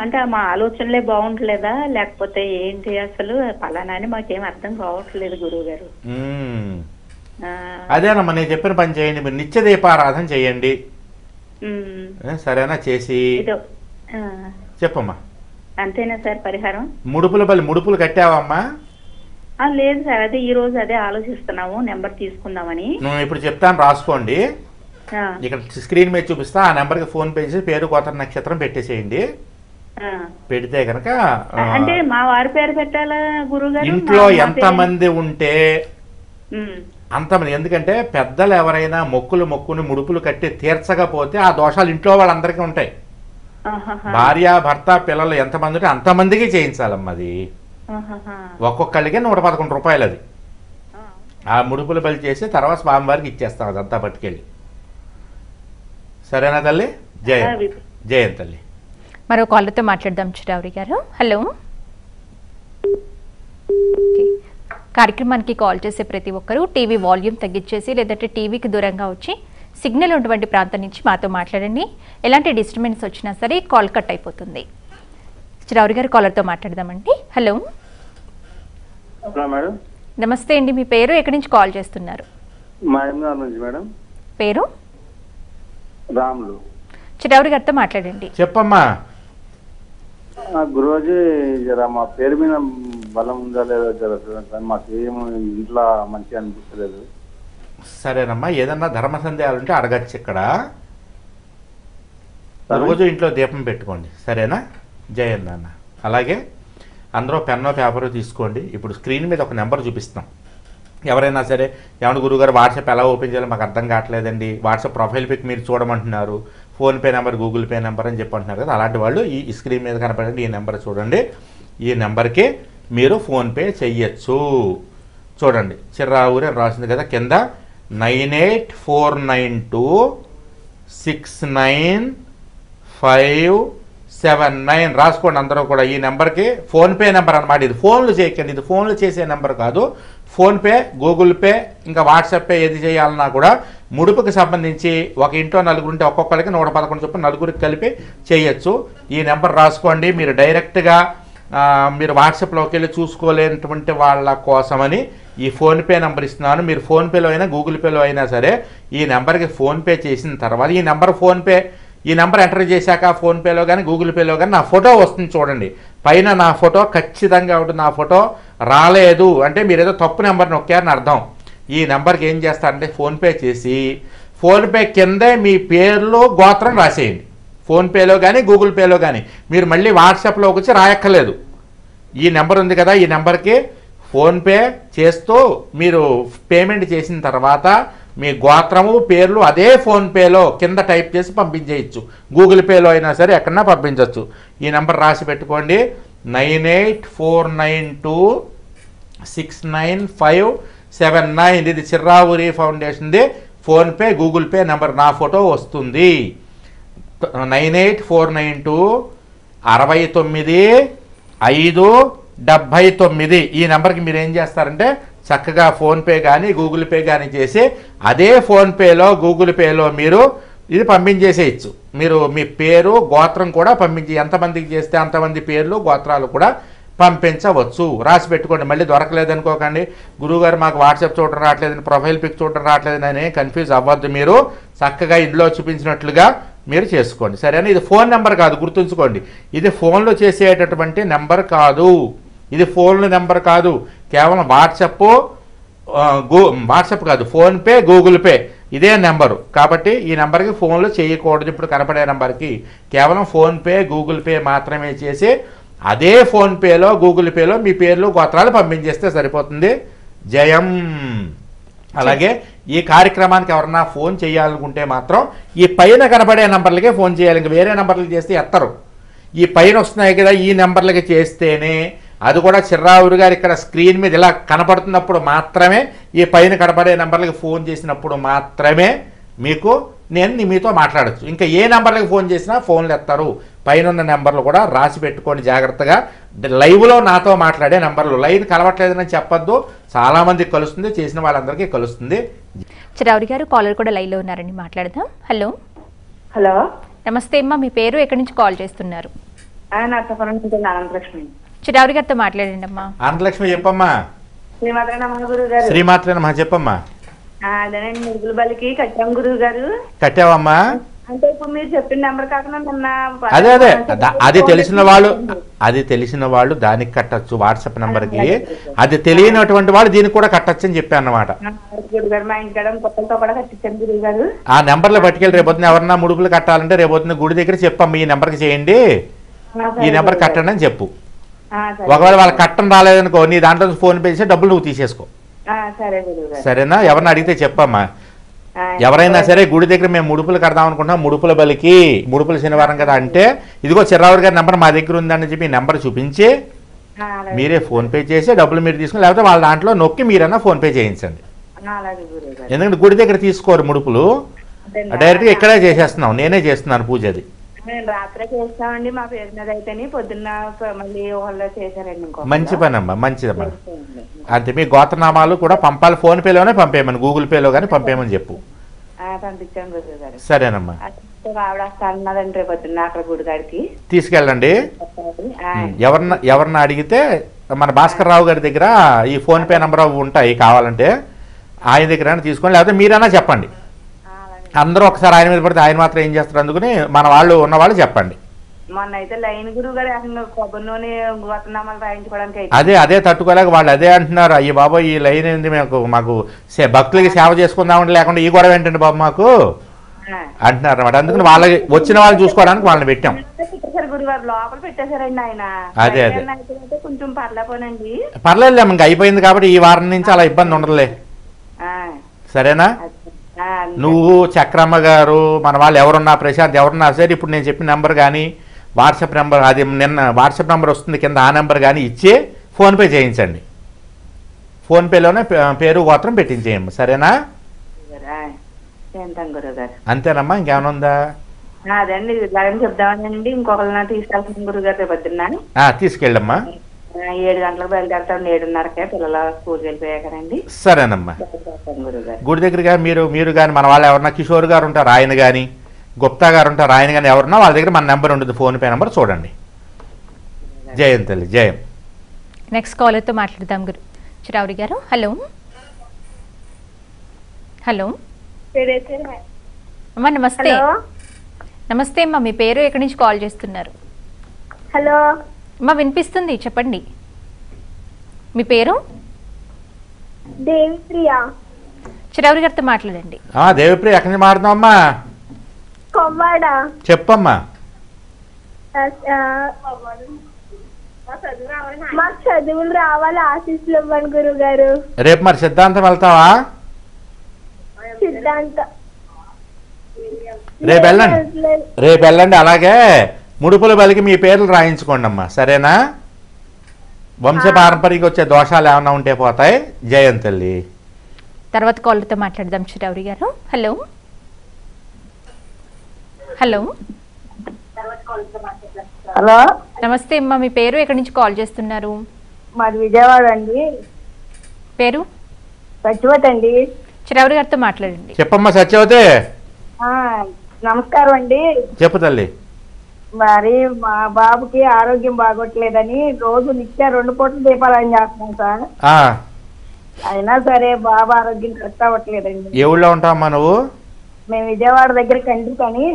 అంటే మా ఆలోచనలే బాగుంటలేదా, లేకపోతే ఏంటి అసలు పలానా అని మాకేం అర్థం కావట్లేదు గురువు గారు. అదేనమ్మా నేను చెప్పిన పని చేయండి, మీరు నిత్య దీపారాధన చేయండి, సరేనా? చేసి చెప్పమ్మా. అంతేనా సార్ పరిహారం? ముడుపులు కట్టావమ్మా? లేదు సార్, అదే ఈ రోజు అదే ఆలోచిస్తున్నాము నెంబర్ తీసుకుందామని. నువ్వు ఇప్పుడు చెప్తాను, రాసుకోండి. ఇక్కడ స్క్రీన్ మీద చూపిస్తా, ఆ నెంబర్కి ఫోన్ పే చేసి పేరు గోత్ర నక్షత్రం పెట్టేసేయండి. పెడితే కనుక అంటే మా వారి పేరు పెట్టాలా గురుగారు? ఇంట్లో ఎంతమంది ఉంటే అంతమంది. ఎందుకంటే పెద్దలు ఎవరైనా మొక్కుని ముడుపులు కట్టి తీర్చకపోతే ఆ దోషాలు ఇంట్లో వాళ్ళందరికీ ఉంటాయి. భార్య భర్త పిల్లలు ఎంతమంది ఉంటే అంతమందికి చేయించాలమ్మా. అది ఒక్కొక్కళ్ళకి 111 రూపాయలు. అది ఆ ముడుపులు బలి చేసి తర్వాత స్వామివారికి ఇచ్చేస్తాం అదంతా పట్టుకెళ్ళి. సరేనా తల్లి? జయం తల్లి. మరో కాలర్తో మాట్లాడదాం చిరావరి గారు. హలో. కార్యక్రమానికి కాల్ చేసే ప్రతి ఒక్కరూ టీవీ వాల్యూమ్ తగ్గించేసి లేదంటే టీవీకి దూరంగా వచ్చి సిగ్నల్ ఉన్నటువంటి ప్రాంతం నుంచి మాతో మాట్లాడండి. ఎలాంటి డిస్టర్బెన్స్ వచ్చినా సరే కాల్ కట్ అయిపోతుంది. చిరావరి గారు కాలర్తో మాట్లాడదామండి. హలో. మేడం నమస్తే అండి, మీ పేరు, ఎక్కడి నుంచి కాల్ చేస్తున్నారు? మేడం పేరు? రాములు. చిరావరి గారితో మాట్లాడండి. చెప్పమ్మా. గురువాజీ జర మా పేరు మీద బలం ఉందా లేదా జర మాకేమో ఇంట్లో మంచిగా అనిపించలేదు. సరేనమ్మా, ఏదన్నా ధర్మ సందేహాలు ఉంటే అడగచ్చు. ఇక్కడ రోజు ఇంట్లో దీపం పెట్టుకోండి. సరేనా? జయం నాన్న. అలాగే అందరూ పెన్నో పేపరు తీసుకోండి. ఇప్పుడు స్క్రీన్ మీద ఒక నెంబర్ చూపిస్తాం. ఎవరైనా సరే ఏమన్నా గురుగారు వాట్సాప్ ఎలా ఓపెన్ చేయాలో మాకు అర్థం కావట్లేదండి, వాట్సాప్ ప్రొఫైల్ పిక్ మీరు చూడమంటున్నారు, PhonePe number Google Pay number అని చెప్పంటున్నారు కదా, అలాంటి వాళ్ళు ఈ స్క్రీన్ మీద కనపడండి ఈ నెంబర్ చూడండి. ఈ నెంబర్కి మీరు ఫోన్పే చెయ్యొచ్చు. చూడండి, చిర్రావూరి అని రాసింది కదా కింద. 9849269579 రాసుకోండి అందరూ కూడా. ఈ నెంబర్కి ఫోన్పే నెంబర్ అనమాట. ఇది ఫోన్లు చేయకండి, ఇది ఫోన్లు చేసే నెంబర్ కాదు. ఫోన్పే, గూగుల్ పే, ఇంకా వాట్సాప్ పే ఏది చేయాలన్నా కూడా ముడుపుకి సంబంధించి ఒక ఇంట్లో నలుగురు ఉంటే ఒక్కొక్కరికి 111 చొప్పున నలుగురికి కలిపి చేయొచ్చు. ఈ నెంబర్ రాసుకోండి. మీరు డైరెక్ట్గా మీరు వాట్సాప్లోకి వెళ్ళి చూసుకోలేనటువంటి వాళ్ళ కోసమని ఈ ఫోన్పే నెంబర్ ఇస్తున్నాను. మీరు ఫోన్పేలో అయినా గూగుల్ పేలో అయినా సరే ఈ నెంబర్కి ఫోన్పే చేసిన తర్వాత ఈ నెంబర్ ఈ నెంబర్ ఎంటర్ చేశాక ఫోన్పేలో కానీ గూగుల్ పేలో కానీ నా ఫోటో వస్తుంది చూడండి. పైన నా ఫోటో ఖచ్చితంగా ఉంటుంది. నా ఫోటో రాలేదు అంటే మీరు ఏదో తప్పు నెంబర్ నొక్కారని అర్థం. ఈ నెంబర్కి ఏం చేస్తారంటే ఫోన్పే చేసి ఫోన్పే కిందే మీ పేర్లు గోత్రం రాసేయండి. ఫోన్పేలో కానీ గూగుల్ పేలో కానీ మీరు మళ్ళీ వాట్సాప్లోకి వచ్చి రాయక్కర్లేదు. ఈ నెంబర్ ఉంది కదా, ఈ నెంబర్కి ఫోన్పే చేస్తూ మీరు పేమెంట్ చేసిన తర్వాత మీ గోత్రము పేర్లు అదే ఫోన్పేలో కింద టైప్ చేసి పంపించేయచ్చు. గూగుల్ పేలో అయినా సరే ఎక్కడన్నా పంపించవచ్చు. ఈ నెంబర్ రాసి పెట్టుకోండి. 9849269579. ఇది చిర్రావూరి ఫౌండేషన్ది ఫోన్పే గూగుల్ పే నెంబర్. నా ఫోటో వస్తుంది. 9849695579. ఈ నెంబర్కి మీరు ఏం చేస్తారంటే చక్కగా ఫోన్పే కానీ గూగుల్ పే కానీ చేసి అదే ఫోన్పేలో గూగుల్ పేలో మీరు ఇది పంపించేసేయచ్చు. మీరు మీ పేరు గోత్రం కూడా ఎంతమందికి చేస్తే అంతమంది పేర్లు గోత్రాలు కూడా పంపించవచ్చు. రాసి పెట్టుకోండి. మళ్ళీ దొరకలేదనుకోకండి, గురువుగారు మాకు వాట్సాప్ చూడడం రావట్లేదని, ప్రొఫైల్ పిక్ చూడడం రావట్లేదని అని కన్ఫ్యూజ్ అవ్వద్దు. మీరు చక్కగా ఇందులో చూపించినట్లుగా మీరు చేసుకోండి. సరేనా? ఇది ఫోన్ నెంబర్ కాదు, గుర్తుంచుకోండి. ఇది ఫోన్లో చేసేటటువంటి నెంబర్ కాదు. ఇది ఫోన్ల నెంబర్ కాదు. కేవలం వాట్సాప్ కాదు, ఫోన్పే గూగుల్ పే ఇదే నెంబరు. కాబట్టి ఈ నెంబర్కి ఫోన్లు చేయకూడదు. ఇప్పుడు కనపడే నెంబర్కి కేవలం ఫోన్పే గూగుల్ పే మాత్రమే చేసి అదే ఫోన్పేలో గూగుల్ పేలో మీ పేర్లు గోత్రాలు పంపించేస్తే సరిపోతుంది. జయం. అలాగే ఈ కార్యక్రమానికి ఎవరన్నా ఫోన్ చేయాలనుకుంటే మాత్రం ఈ పైన కనపడే నెంబర్లకే ఫోన్ చేయాలి. ఇంక వేరే నెంబర్లు చేస్తే ఎత్తరు. ఈ పైన వస్తున్నాయి కదా, ఈ నెంబర్లకి చేస్తేనే, అది కూడా చిర్రావూరి గారు ఇక్కడ స్క్రీన్ మీద ఇలా కనపడుతున్నప్పుడు మాత్రమే, ఈ పైన కనపడే నెంబర్లకి ఫోన్ చేసినప్పుడు మాత్రమే నేను మీతో మాట్లాడచ్చు. ఇంకా ఏ నెంబర్లకి ఫోన్ చేసినా ఫోన్లు ఎత్తారు. పైన ఉన్న నెంబర్లు కూడా రాసి పెట్టుకోండి జాగ్రత్తగా. లైవ్లో నాతో మాట్లాడే నెంబర్లు. లైన్ కలవట్లేదని చెప్పొద్దు, చాలామందికి కలుస్తుంది, చేసిన వాళ్ళందరికీ కలుస్తుంది. చిరావరి గారు కాలర్ కూడా లైవ్లో ఉన్నారని మాట్లాడదాం. హలో. హలో, నమస్తే అమ్మా, మీ పేరు, ఎక్కడి నుంచి కాల్ చేస్తున్నారు? అనంతలక్ష్మి. చిరావరి గారితో మాట్లాడండి అమ్మా. అనంతలక్ష్మి చెప్పమ్మా. శ్రీమాత్రే నమః చెప్పమ్మా. అదేనండి, మురుగుల బలికి కట్టాం గురువు గారు. కట్టావమ్మా? అంటే ఇప్పుడు మీరు చెప్పిన నెంబర్ కాకుండా నిన్న అదే అది తెలిసిన వాళ్ళు దానికి కట్టచ్చు వాట్సాప్ నెంబర్కి. అది తెలియనటువంటి వాళ్ళు దీనికి కూడా కట్టచ్చు అని చెప్పాను అన్నమాట. మా ఇంటికాడ కొత్తలతో కూడా కట్టించండి గురువు గారు. ఆ నెంబర్లో పట్టుకెళ్ళి రేపొద్దున ఎవరన్నా ముడుపులు కట్టాలంటే రేపొద్దున గుడి దగ్గర చెప్పమ్మా, ఈ నెంబర్కి చేయండి, ఈ నెంబర్ కట్టండి అని చెప్పు. ఒకవేళ వాళ్ళకి కట్టం రాలేదనుకో, నీ దాంట్లో ఫోన్ పే చేసి డబ్బులు నువ్వు తీసేసుకో. సరేనా? ఎవరన్నా అడిగితే చెప్పమ్మా. ఎవరైనా సరే గుడి దగ్గర మేము ముడుపులు కడదాం అనుకుంటున్నాం, ముడుపుల బలికి, ముడుపుల శనివారం కదా అంటే, ఇదిగో చిర్రావుడి గారి నెంబర్ మా దగ్గర ఉందని చెప్పి నెంబర్ చూపించి మీరే ఫోన్ పే చేసి డబ్బులు మీరు తీసుకుని, లేకపోతే వాళ్ళ దాంట్లో నొక్కి మీరైనా ఫోన్ పే చేయించండి. ఎందుకంటే గుడి దగ్గర తీసుకోరు ముడుపులు, డైరెక్ట్గా ఇక్కడే చేసేస్తున్నాం, నేనే చేస్తున్నాను పూజ. అది రాత్రే చేస్తామండి మా పేరు మీద అయితేనే, పొద్దున్న మళ్ళీ వాళ్ళు చేశారండి. మంచి పని అమ్మా, మంచిదమ్మా. అంతే, మీ గోత్రనామాలు కూడా పంపాలి, ఫోన్ పేలోనే పంపేయమని, గూగుల్ పేలో కానీ పంపేయమని చెప్పు. పంపించాను గురువు గారు. సరేనమ్మా. ఆవిడ వస్తానండి రేపు పొద్దున్న అక్కడ గుడిగాడికి తీసుకెళ్ళండి. ఎవరన్నా అడిగితే మన భాస్కర్ రావు గారి దగ్గర ఈ ఫోన్ పే నెంబర్ ఉంటాయి, కావాలంటే ఆయన దగ్గర తీసుకోండి, లేకపోతే మీరైనా చెప్పండి. అందరూ ఒకసారి ఆయన మీద పడితే ఆయన మాత్రం ఏం చేస్తారు, అందుకని మన వాళ్ళు ఉన్నవాళ్ళు చెప్పండి. మొన్న అయితే లైన్ గురువు గారు కొబ్బరి నూనె గోత్రనామాలు రాయించుకోవడానికి అదే తట్టుకోలేక వాళ్ళు అదే అంటున్నారు, అయ్యి బాబు ఈ లైన్ ఏంది, మాకు భక్తులకి సేవ చేసుకుందామంటే లేకుండా ఈ గొడవ ఏంటండి బాబు మాకు అంటున్నారు అనమాట. అందుకని వాళ్ళకి వచ్చిన వాళ్ళు చూసుకోవడానికి వాళ్ళని పెట్టాం. గురువారు లోపల పెట్టేశారండి ఆయన. అదే కొంచెం పర్లేపోనండి. పర్లేదు, ఇంకా అయిపోయింది కాబట్టి ఈ వారం నుంచి అలా ఇబ్బంది ఉండదులే. సరేనా? నువ్వు, చక్రమ్మ గారు, మన వాళ్ళు ఎవరున్నా, ప్రశాంత్ ఎవరున్నా సరే, ఇప్పుడు నేను చెప్పిన నెంబర్ కానీ వాట్సాప్ నెంబర్, అది నిన్న వాట్సాప్ నెంబర్ వస్తుంది కింద, ఆ నెంబర్ కానీ ఇచ్చి ఫోన్పే చేయించండి. ఫోన్పేలోనే పేరు గోత్రం పెట్టించేయమ్మ. సరేనా? అంతేనమ్మా, ఇంకేమైనా ఉందా? అదండి చెప్దామనండి. ఇంకొకరిని తీసుకెళ్తాను గురుగారు రేపు పొద్దున్న. తీసుకెళ్ళమ్మా. 7 గంటలకు బయలుదేరుతాం, 7:30కే పిల్లల స్కూల్కి వెళ్ళిపోయాకనండి. సరేనమ్మా. గుడి దగ్గరగా మీరు కానీ మన వాళ్ళు ఎవరన్నా, కిషోర్ గారు ఉంటారు ఆయన కానీ, గుప్తా గారు ఉంటారు ఆయన కానీ, ఎవరన్నా వాళ్ళ దగ్గర మన నెంబర్ ఉంటుంది, ఫోన్పే నెంబర్ చూడండి. జయం తల్లి, జయం. నెక్స్ట్ కాలర్తో మాట్లాడదాం గురు చిరావుడి గారు. హలో హలో అమ్మా, నమస్తే. నమస్తే అమ్మా, మీ పేరు ఎక్కడి నుంచి కాల్ చేస్తున్నారు? హలో అమ్మా, వినిపిస్తుంది, చెప్పండి. మీ పేరు? దేవిప్రియ. చిరావుడి గారితో మాట్లాడండి. దేవిప్రియ, ఎక్కడి నుంచి మాట్లాడుతున్నావమ్మా? కొవ్వాడ. చెప్పమ్మా. మాకు చదువులు రావాలి, ఆశీస్సులు ఇవ్వండి గురువు గారు. రేపు మరి సిద్ధాంతం వెళ్తావా? సిద్ధాంతం రేపు వెళ్ళండి. అలాగే ముడుపుల బలికి మీ పేర్లు రాయించుకోండి అమ్మా. సరేనా? వంశపారంపర్యంగా వచ్చే దోషాలు ఏమైనా ఉంటే పోతాయి. జయం తల్లి. తర్వాత కాల్తో మాట్లాడదాం చిరావుడి గారు. హలో హలో హలో, నమస్తే అమ్మా, మీ పేరు ఎక్కడి నుంచి కాల్ చేస్తున్నారు? మాది విజయవాడ అండి. పేరు? సత్యవతి అండి. చిరావుడి గారితో మాట్లాడండి. చెప్పమ్మా సత్యవతి. నమస్కారం అండి. చెప్పు తల్లి. మరి మా బాబుకి ఆరోగ్యం బాగోట్లేదని రోజు నిత్య 2 పూటలు దీపాలని చేస్తున్నాం సార్. అయినా సరే బాబు ఆరోగ్యం కరెక్ట్ అవ్వట్లేదండి. ఏ ఊళ్ళో ఉంటావమ్మా నువ్వు? మేము విజయవాడ దగ్గర కండి.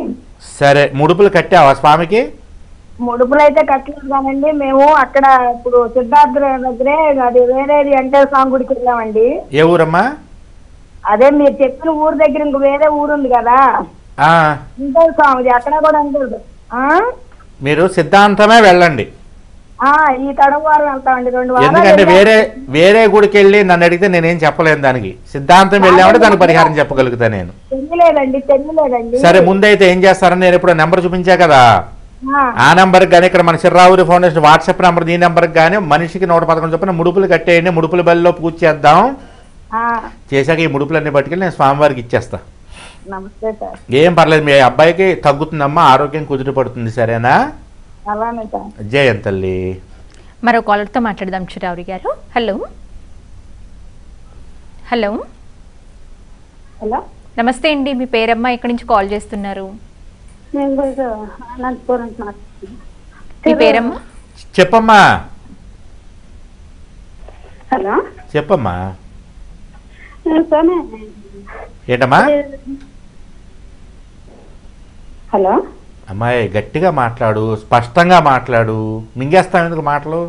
సరే, ముడుపులు కట్టావా స్వామికి? ముడుపులు అయితే కట్టలేదు కానండి, మేము అక్కడ ఇప్పుడు సిద్ధార్థ దగ్గరే, అది వేరేది వెంకటేశ్వర స్వామి గుడికి వెళ్ళామండి. ఏ ఊరమ్మా? అదే మీరు చెప్పిన ఊరు దగ్గర ఇంక వేరే ఊరు ఉంది కదా, వెంకటేశ్వర స్వామిది, అక్కడ కూడా అంటారు. మీరు సిద్ధాంతమే వెళ్ళండి. ఈ తడవారం వెళ్తామండి 2 వారాలు. ఎందుకంటే వేరే గుడికి వెళ్ళి నన్ను అడిగితే నేనేం చెప్పలేను. దానికి సిద్ధాంతం వెళ్ళామంటే దానికి పరిహారం చెప్పగలుగుతా నేను. తెలియలేదండి. సరే, ముందైతే ఏం చేస్తారని నేను ఇప్పుడు నెంబర్ చూపించా కదా, ఆ నెంబర్కి కానీ ఇక్కడ మన చిర్రావురి ఫౌండేషన్ వాట్సాప్ నెంబర్, ఈ నెంబర్కి కానీ మనిషికి 111 చొప్పున ముడుపులు కట్టేయండి. ముడుపుల బలిలో పూజ చేద్దాం. చేశాక ఈ ముడుపులన్నీ పట్టుకెళ్ళి నేను స్వామివారికి ఇచ్చేస్తా. నమస్తే సార్. ఏం పర్లేదు, మీ అబ్బాయికి తగ్గుతుందమ్మా, ఆరోగ్యం కుదిరి పడుతుంది. సరేనా? జయం తల్లి. మరో కాలర్తో మాట్లాడదాం చిరావురి గారు. హలో హలో హలో, నమస్తే అండి, మీ పేరమ్మా, ఎక్కడి నుంచి కాల్ చేస్తున్నారు? మీ పేరమ్మా? చెప్పమ్మా. హలో, చెప్పమ్మా. ఏంటమ్మా? హలో అమ్మాయి గట్టిగా మాట్లాడు, స్పష్టంగా మాట్లాడు. మింగేస్తాం ఎందుకు మాటలు?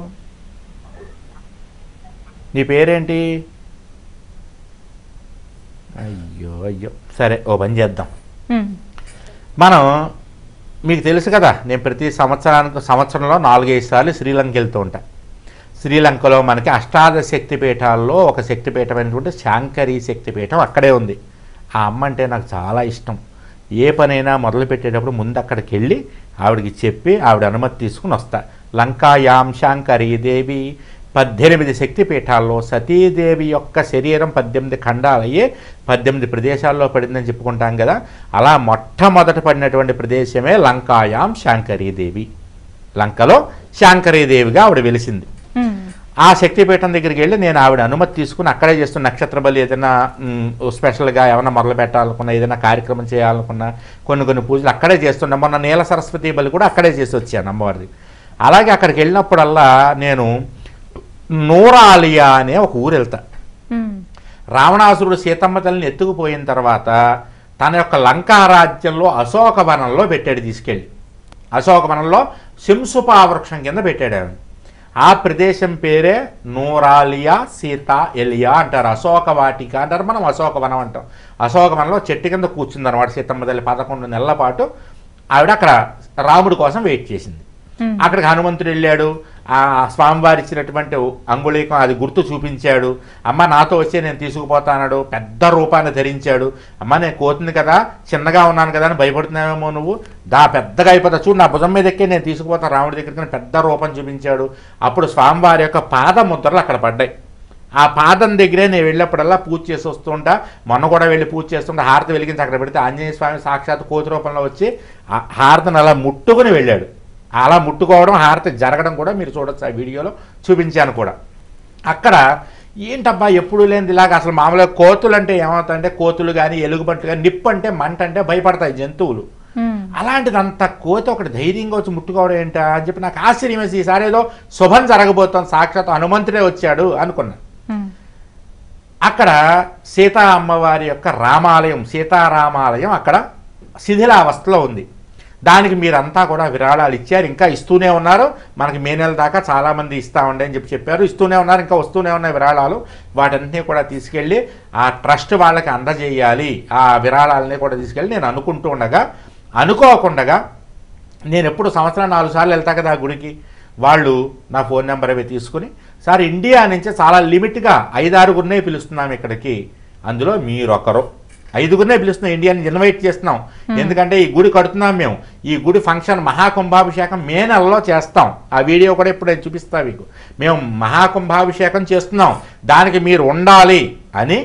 నీ పేరేంటి? అయ్యో అయ్యో, సరే ఓ పని చేద్దాం. మనం మీకు తెలుసు కదా, నేను ప్రతి సంవత్సరంలో 4-5 సార్లు శ్రీలంక వెళ్తూ ఉంటా. శ్రీలంకలో మనకి అష్టాదశ శక్తిపీఠాల్లో ఒక శక్తిపీఠమైనటువంటి శాంకరీ శక్తిపీఠం అక్కడే ఉంది. ఆ అమ్మ అంటే నాకు చాలా ఇష్టం. ఏ పనైనా మొదలు పెట్టేటప్పుడు ముందు అక్కడికి వెళ్ళి ఆవిడకి చెప్పి ఆవిడ అనుమతి తీసుకుని వస్తా. లంకాయాం శాంకరీ దేవి 18 శక్తిపీఠాల్లో సతీదేవి యొక్క శరీరం 18 ఖండాలయ్యే 18 ప్రదేశాల్లో పడిందని చెప్పుకుంటాం కదా. అలా మొట్టమొదట పడినటువంటి ప్రదేశమే లంకాయాం శాంకరీదేవి. లంకలో శాంకరీదేవిగా ఆవిడ వెలిసింది. ఆ శక్తిపీఠం దగ్గరికి వెళ్ళి నేను ఆవిడ అనుమతి తీసుకుని అక్కడే చేస్తున్న నక్షత్ర బలి ఏదైనా స్పెషల్గా ఏమైనా మొదలు పెట్టాలనుకున్నా, ఏదైనా కార్యక్రమం చేయాలనుకున్నా కొన్ని పూజలు అక్కడే చేస్తున్నా. మొన్న నీల సరస్వతి బలి కూడా అక్కడే చేసి వచ్చాను అమ్మవారిది. అలాగే అక్కడికి వెళ్ళినప్పుడల్లా నేను నూరాలియా అనే ఒక ఊరు వెళ్తా. రావణాసురుడు సీతమ్మ తల్లిని ఎత్తుకుపోయిన తర్వాత తన యొక్క లంకా రాజ్యంలో అశోకవనంలో పెట్టాడు తీసుకెళ్ళి. అశోకవనంలో శంసుపా వృక్షం కింద పెట్టాడు ఆవిడ. ఆ ప్రదేశం పేరే నూరాలియా సీతా ఎలియా అంటారు. అశోక వాటిక అంటారు, మనం అశోకవనం అంటాం. అశోకవనంలో చెట్టు కింద కూర్చుందన్నమాట సీతమ్మ తల్లి. 11 నెలల పాటు ఆవిడ అక్కడ రాముడి కోసం వెయిట్ చేసింది. అక్కడికి హనుమంతుడు వెళ్ళాడు. ఆ స్వామివారి ఇచ్చినటువంటి అంగుళీకం అది గుర్తు చూపించాడు. అమ్మ నాతో వచ్చి నేను తీసుకుపోతానాడు. పెద్ద రూపాన్ని ధరించాడు. అమ్మ నేను కోతుంది కదా, చిన్నగా ఉన్నాను కదా అని భయపడుతున్నావేమో నువ్వు, పెద్దగా అయిపోతా చూడు, నా భుజం మీద ఎక్కి నేను తీసుకుపోతాను రాముడి దగ్గరికి పెద్ద రూపం చూపించాడు. అప్పుడు స్వామివారి యొక్క పాద ముద్రలు అక్కడ పడ్డాయి. ఆ పాదం దగ్గరే నేను వెళ్ళినప్పుడల్లా పూజ చేసి వస్తుంటా. మొన్న కూడా వెళ్ళి పూజ చేస్తుంటా. హారతి వెలిగించి అక్కడ పెడితే ఆంజనేయ స్వామి సాక్షాత్ కోతి రూపంలో వచ్చి ఆ హారతిని అలా ముట్టుకుని వెళ్ళాడు. అలా ముట్టుకోవడం, హారతి జరగడం కూడా మీరు చూడొచ్చు. ఆ వీడియోలో చూపించాను కూడా. అక్కడ ఏంటబ్బా ఎప్పుడు లేనిది ఇలాగ. అసలు మామూలుగా కోతులు అంటే ఏమవుతాయంటే, కోతులు కానీ ఎలుగుబంట్లు కానీ నిప్పు అంటే మంట అంటే భయపడతాయి జంతువులు. అలాంటిది అంత కోతి ఒకటి ధైర్యంగా వచ్చి ముట్టుకోవడం ఏంటా అని చెప్పి నాకు ఆశ్చర్యం వేసి, ఈసారి ఏదో శుభం జరగబోతోంది, సాక్షాత్ హనుమంతుడే వచ్చాడు అనుకున్నా. అక్కడ సీతా అమ్మవారి యొక్క రామాలయం, సీతారామాలయం అక్కడ శిథిలావస్థలో ఉంది. దానికి మీరంతా కూడా విరాళాలు ఇచ్చారు, ఇంకా ఇస్తూనే ఉన్నారు. మనకి మే నెల దాకా చాలామంది ఇస్తామండి అని చెప్పారు. ఇస్తూనే ఉన్నారు, ఇంకా వస్తూనే ఉన్నాయి విరాళాలు. వాటన్నిటినీ కూడా తీసుకెళ్ళి ఆ ట్రస్ట్ వాళ్ళకి అందజేయాలి. ఆ విరాళాలని కూడా తీసుకెళ్ళి నేను అనుకుంటూ ఉండగా, అనుకోకుండా నేను ఎప్పుడు సంవత్సరం 4 సార్లు వెళ్తా కదా ఆ గుడికి. వాళ్ళు నా ఫోన్ నెంబర్ అవి తీసుకుని, సార్ ఇండియా నుంచి చాలా లిమిట్గా 5-6 పిలుస్తున్నాం ఇక్కడికి, అందులో మీరొకరు. 5 పిలుస్తున్నాం, ఇండియాని ఇన్వైట్ చేస్తున్నాం. ఎందుకంటే ఈ గుడి కడుతున్నాం మేము. ఈ గుడి ఫంక్షన్ మహాకుంభాభిషేకం మే నెలలో చేస్తాం. ఆ వీడియో కూడా ఇప్పుడు నేను చూపిస్తా మీకు. మేము మహాకుంభాభిషేకం చేస్తున్నాం, దానికి మీరు ఉండాలి అని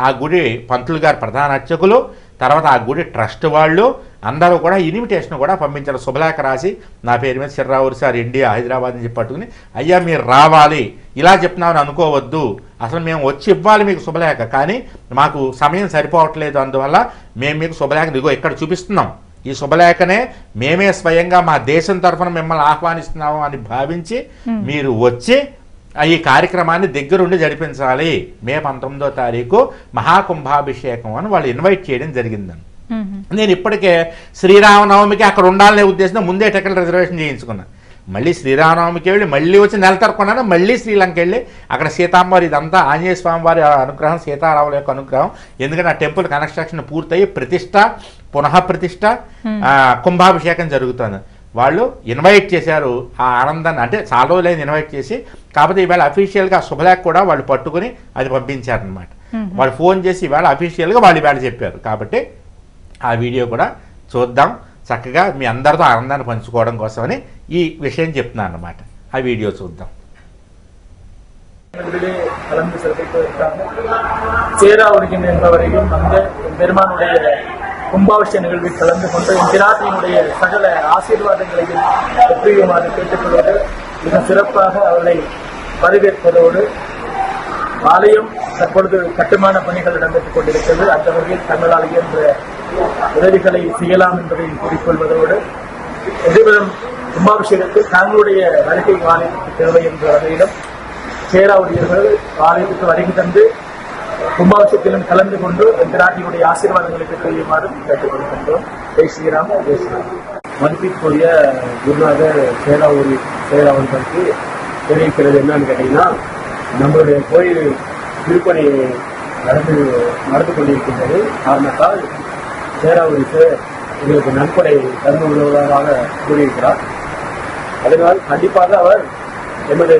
ఆ గుడి పంతులు గారు ప్రధాన అర్చకులు, తర్వాత ఆ గుడి ట్రస్ట్ వాళ్ళు అందరూ కూడా ఇన్విటేషన్ కూడా పంపించారు. శుభలేఖ రాసి నా పేరు మీద చిర్రావూరి సార్ ఇండియా హైదరాబాద్ అని చెప్పి పట్టుకుని, అయ్యా మీరు రావాలి, ఇలా చెప్తున్నామని అనుకోవద్దు, అసలు మేము వచ్చి ఇవ్వాలి మీకు శుభలేఖ, కానీ మాకు సమయం సరిపోవట్లేదు, అందువల్ల మేము మీకు శుభలేఖ ఇదిగో ఇక్కడ చూపిస్తున్నాం. ఈ శుభలేఖనే మేమే స్వయంగా మా దేశం తరఫున మిమ్మల్ని ఆహ్వానిస్తున్నాము అని భావించి మీరు వచ్చి ఈ కార్యక్రమాన్ని దగ్గరుండి జరిపించాలి. మే 19వ తారీఖు మహాకుంభాభిషేకం అని వాళ్ళు ఇన్వైట్ చేయడం జరిగిందని. నేను ఇప్పటికే శ్రీరామనవమికి అక్కడ ఉండాలనే ఉద్దేశంతో ముందే టికెట్ రిజర్వేషన్ చేయించుకున్నాను. మళ్ళీ శ్రీరామనవమికి వెళ్ళి మళ్ళీ వచ్చి నెల తరకున్నాను. మళ్ళీ శ్రీలంక వెళ్ళి అక్కడ సీతాంబవారి, ఇదంతా ఆంజనేయ స్వామి వారి అనుగ్రహం, సీతారాముల యొక్క అనుగ్రహం. ఎందుకంటే ఆ టెంపుల్ కన్స్ట్రక్షన్ పూర్తయి ప్రతిష్ట, పునః ప్రతిష్ట, కుంభాభిషేకం జరుగుతుంది. వాళ్ళు ఇన్వైట్ చేశారు. ఆ ఆనందాన్ని అంటే చాలా రోజులైంది ఇన్వైట్ చేసి, కాకపోతే ఈవేళ అఫీషియల్గా శుభలేఖ కూడా వాళ్ళు పట్టుకుని అది పంపించారనమాట. వాళ్ళు ఫోన్ చేసి ఈవేళ అఫీషియల్గా వాళ్ళు ఈవేళ చెప్పారు. కాబట్టి ఆ వీడియో కూడా చూద్దాం. చక్కగా మీ అందరితో ఆనందాన్ని పంచుకోవడం కోసమని ఈ విషయం చెప్తున్నాను అన్నమాట. ఆ వీడియో చూద్దాం. கலந்து சிறப்பிக்க இருக்காங்க. சேரா வருகின்ற என்பவரையும் வந்து பெருமானுடைய கும்பாபிஷேக நிகழ்வில் கலந்து கொண்டு பிராட்டியினுடைய சகல ஆசீர்வாதங்களையும் ஒப்புயுமாறு கேட்டுக்கொள்வது மிக சிறப்பாக அவர்களை வரவேற்பதோடு, ஆலயம் தற்பொழுது கட்டுமான பணிகள் இடம்பெற்றுக் கொண்டிருக்கிறது. அந்த வகையில் தங்களால் இயன்ற உதவிகளை செய்யலாம் என்பதை கூறிக்கொள்வதோடு, எதிர்வரும் கும்பாபிஷேகத்தில் தங்களுடைய வருகை ஆலயத்துக்கு தேவை என்ற வகையிலும் சேரா ஊழியர்கள் ஆலயத்துக்கு வருகை தந்து கும்பாபிஷேகத்திலும் கலந்து கொண்டு பிராட்டியுடைய ஆசீர்வாதங்களை பெற்றுமாறு கேட்டுக்கொள்கின்றோம். ஜெய் ஸ்ரீராம், ஜெய் ஸ்ரீராம். மதிப்பிற்குரிய குருநாதர் சேராவர்களுக்கு தெரிவிக்கிறது என்னன்னு கேட்டீங்கன்னா, நம்மளுடைய கோயில் திருப்பணி நடந்து கொண்டிருக்கின்றது. காரணத்தால் சேராவூருக்கு எங்களுக்கு நன்கொடை தந்து உள்ளதாக கூறியிருக்கிறார். அதனால் கண்டிப்பாக அவர் எமது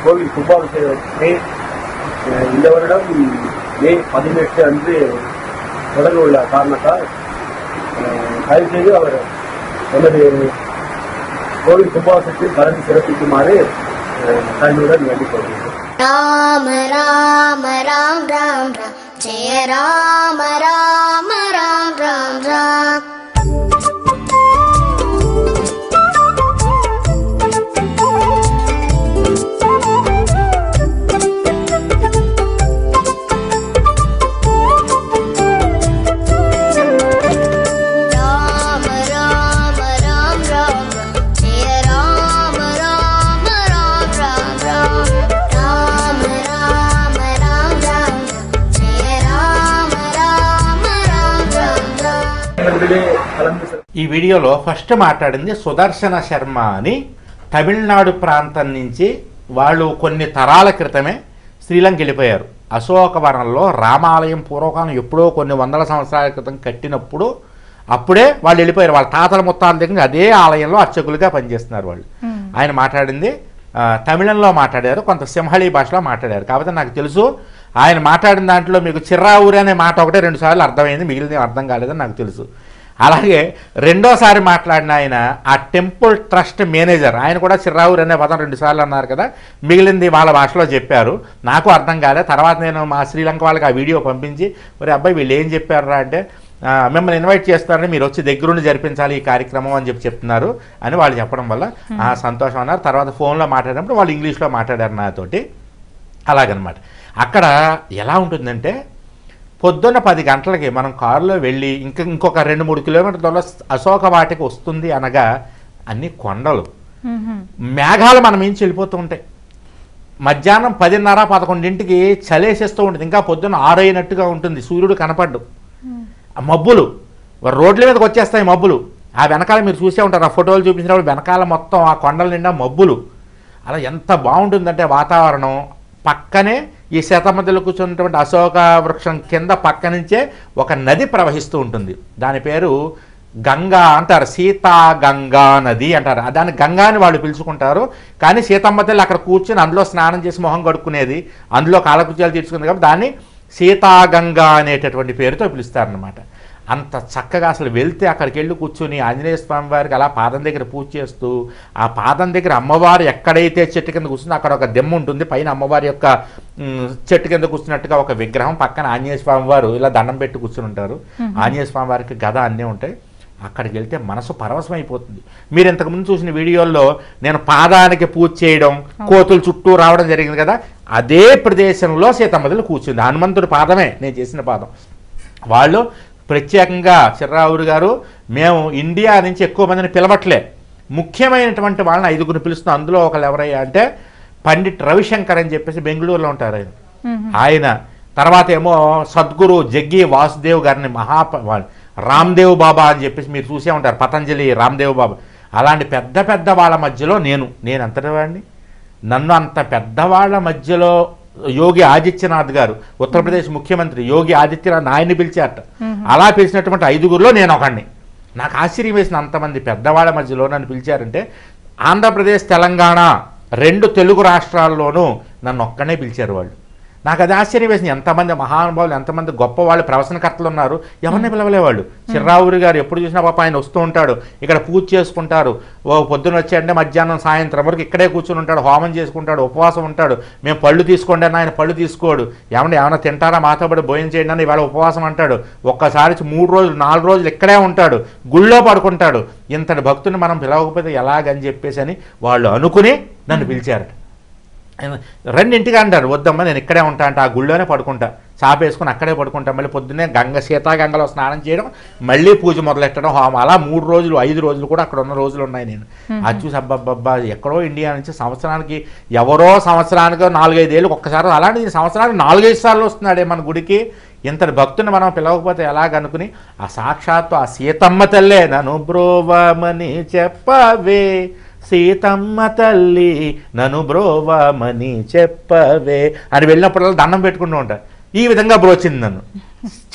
கோவில் கும்பாபிஷேகத்தை இந்த வருடம் மே 18 அன்று தொடங்க உள்ள காரணத்தால் தயவு செய்து அவர் எமது கோவில் கும்பாபிஷேகத்தில் கலந்து சிறப்பிக்குமாறு தன்னுடன் வேண்டிக் கொள்கிறேன். ராம ராம ராம் ராம் ராம் ஜெய ராம ராம ராம் ராம் ராம். ఈ వీడియోలో ఫస్ట్ మాట్లాడింది సుదర్శన శర్మ అని తమిళనాడు ప్రాంతం నుంచి వాళ్ళు కొన్ని తరాల క్రితమే శ్రీలంక వెళ్ళిపోయారు. అశోకవనంలో రామాలయం పూర్వకాలం ఎప్పుడో కొన్ని వందల సంవత్సరాల క్రితం కట్టినప్పుడు అప్పుడే వాళ్ళు వెళ్ళిపోయారు. వాళ్ళ తాతల ముత్తాల దగ్గర అదే ఆలయంలో అర్చకులుగా పనిచేస్తున్నారు వాళ్ళు. ఆయన మాట్లాడింది తమిళంలో మాట్లాడారు, కొంత సింహళీ భాషలో మాట్లాడారు. కాబట్టి నాకు తెలుసు ఆయన మాట్లాడిన దాంట్లో మీకు చిర్రావూరి అనే మాట ఒకటే 2 సార్లు అర్థమైంది, మిగిలిన అర్థం కాలేదని నాకు తెలుసు. అలాగే రెండోసారి మాట్లాడిన ఆయన ఆ టెంపుల్ ట్రస్ట్ మేనేజర్, ఆయన కూడా చిర్రావూరి అనే పదం 2 సార్లు అన్నారు కదా, మిగిలింది వాళ్ళ భాషలో చెప్పారు. నాకు అర్థం కాలే. తర్వాత నేను మా శ్రీలంక వాళ్ళకి ఆ వీడియో పంపించి, మరి అబ్బాయి వీళ్ళు ఏం చెప్పారా అంటే, మిమ్మల్ని ఇన్వైట్ చేస్తారని మీరు వచ్చి దగ్గరుండి జరిపించాలి ఈ కార్యక్రమం అని చెప్తున్నారు అని వాళ్ళు చెప్పడం వల్ల సంతోషం అన్నారు. తర్వాత ఫోన్లో మాట్లాడినప్పుడు వాళ్ళు ఇంగ్లీష్లో మాట్లాడారు నాతోటి. అలాగనమాట. అక్కడ ఎలా ఉంటుందంటే, పొద్దున్న 10 గంటలకి మనం కారులో వెళ్ళి ఇంకొక 2-3 కిలోమీటర్ల అశోక వాటికి వస్తుంది అనగా అన్ని కొండలు, మేఘాలు మన మించి వెళ్ళిపోతూ ఉంటాయి. మధ్యాహ్నం 10:30-11ంటికి చలేసేస్తూ ఉంటుంది. ఇంకా పొద్దున్న 6 అయినట్టుగా ఉంటుంది, సూర్యుడు కనపడ్డు. మబ్బులు రోడ్ల మీదకి వచ్చేస్తాయి మబ్బులు. ఆ వెనకాల మీరు చూసే ఉంటారు, ఆ ఫోటోలు చూపించినప్పుడు వెనకాల మొత్తం ఆ కొండల నిండా మబ్బులు. అలా ఎంత బాగుంటుందంటే వాతావరణం. పక్కనే ఈ శతమధ్యలో కూర్చున్నటువంటి అశోక వృక్షం కింద పక్క నుంచే ఒక నది ప్రవహిస్తూ ఉంటుంది. దాని పేరు గంగా అంటారు, సీతా గంగా నది అంటారు. దాన్ని గంగా అని వాళ్ళు పిలుచుకుంటారు. కానీ సీతమ్మ తల్లి అక్కడ కూర్చొని అందులో స్నానం చేసి మొహం కడుక్కునేది, అందులో కాలకృత్యాలు తీర్చుకుంది కాబట్టి దాన్ని సీతాగంగా అనేటటువంటి పేరుతో పిలుస్తారనమాట. అంత చక్కగా అసలు వెళ్తే అక్కడికి వెళ్ళి కూర్చొని ఆంజనేయ స్వామి వారికి అలా పాదం దగ్గర పూజ చేస్తూ, ఆ పాదం దగ్గర అమ్మవారు ఎక్కడైతే చెట్టు కింద కూర్చుందో అక్కడ ఒక దెమ్మ ఉంటుంది, పైన అమ్మవారి యొక్క చెట్టు కింద కూర్చున్నట్టుగా ఒక విగ్రహం, పక్కన ఆంజనేయ స్వామి వారు ఇలా దండం పెట్టి కూర్చుని ఉంటారు. ఆంజనేయ స్వామి వారికి గద అన్నీ ఉంటాయి. అక్కడికి వెళ్తే మనసు పరవశం అయిపోతుంది. మీరు ఇంతకుముందు చూసిన వీడియోల్లో నేను పాదానికి పూజ చేయడం, కోతులు చుట్టూ రావడం జరిగింది కదా, అదే ప్రదేశంలో సీతమ్మదలు కూర్చుంది. హనుమంతుడి పాదమే నేను చేసిన పాదం. వాళ్ళు ప్రత్యేకంగా చిర్రావూరి గారు, మేము ఇండియా నుంచి ఎక్కువ మందిని పిలవట్లే, ముఖ్యమైనటువంటి వాళ్ళని 5గురిని పిలుస్తున్నాం. అందులో ఒకళ్ళు ఎవరయ్యా అంటే పండిట్ రవిశంకర్ అని చెప్పేసి బెంగళూరులో ఉంటారు ఆయన. తర్వాత ఏమో సద్గురు జగ్గి వాసుదేవ్ గారిని రామ్దేవ్ బాబా అని చెప్పేసి మీరు చూసే ఉంటారు, పతంజలి రామ్దేవ్ బాబా. అలాంటి పెద్ద పెద్ద వాళ్ళ మధ్యలో నేను అంతటి వాడిని. నన్ను అంత పెద్దవాళ్ల మధ్యలో యోగి ఆదిత్యనాథ్ గారు, ఉత్తరప్రదేశ్ ముఖ్యమంత్రి యోగి ఆదిత్యనాథ్, ఆయన్ని పిలిచారట. అలా పిలిచినటువంటి 5గురిలో నేను ఒకడిని. నాకు ఆశ్చర్యం వేసిన, అంతమంది పెద్దవాళ్ళ మధ్యలో నన్ను పిలిచారంటే. ఆంధ్రప్రదేశ్, తెలంగాణ 2 తెలుగు రాష్ట్రాల్లోనూ నన్ను ఒక్కనే పిలిచారు వాళ్ళు. నాకు అది ఆశ్చర్యం వేసింది. ఎంతమంది మహానుభావులు, ఎంతమంది గొప్పవాళ్ళు, ప్రవచనకర్తలు ఉన్నారు, ఎవరిని పిలవలేవాళ్ళు. చిర్రావూరి గారు ఎప్పుడు చూసినా పాప ఆయన వస్తూ ఉంటాడు, ఇక్కడ పూజ చేసుకుంటారు. పొద్దున వచ్చాడంటే మధ్యాహ్నం సాయంత్రం వరకు ఇక్కడే కూర్చుని ఉంటాడు, హోమం చేసుకుంటాడు, ఉపవాసం ఉంటాడు. మేము పళ్ళు తీసుకోండి అని ఆయన పళ్ళు తీసుకోడు. ఏమన్నా తింటారా మాతో పాటు భోజనం చేయండి అని ఇవాళ ఉపవాసం అంటాడు. ఒక్కసారి 3 రోజులు 4 రోజులు ఇక్కడే ఉంటాడు, గుళ్ళో పడుకుంటాడు. ఇంతటి భక్తుని మనం పిలవకపోతే ఎలాగని చెప్పేసి అని వాళ్ళు అనుకుని నన్ను పిలిచారట. రెండు ఇంటికి అంటారు, వద్దమ్మా నేను ఇక్కడే ఉంటా అంటే ఆ గుళ్ళోనే పడుకుంటా, చాపేసుకుని అక్కడే పడుకుంటా. మళ్ళీ పొద్దున్నే సీతాగంగలో స్నానం చేయడం, మళ్ళీ పూజ మొదలెట్టడం, హోమం, అలా 3 రోజులు 5 రోజులు కూడా అక్కడ ఉన్న రోజులు ఉన్నాయి. నేను అది చూసి అబ్బబ్బబ్బా ఎక్కడో ఇండియా నుంచి సంవత్సరానికి ఎవరో సంవత్సరానికి 4-5 ఏళ్ళు ఒక్కసారి, అలాంటి సంవత్సరానికి 4-5 సార్లు వస్తున్నాడే మన గుడికి. ఇంతటి భక్తుని మనం పిలవకపోతే ఎలాగనుకుని ఆ సాక్షాత్తు ఆ సీతమ్మ తల్లే నన్ను బ్రోవమని చెప్పవే, సీతమ్మ తల్లి నన్ను బ్రోవమని చెప్పవే అని వెళ్ళినప్పుడల్లా దండం పెట్టుకుంటూ ఉంటా. ఈ విధంగా బ్రోచింది నన్ను.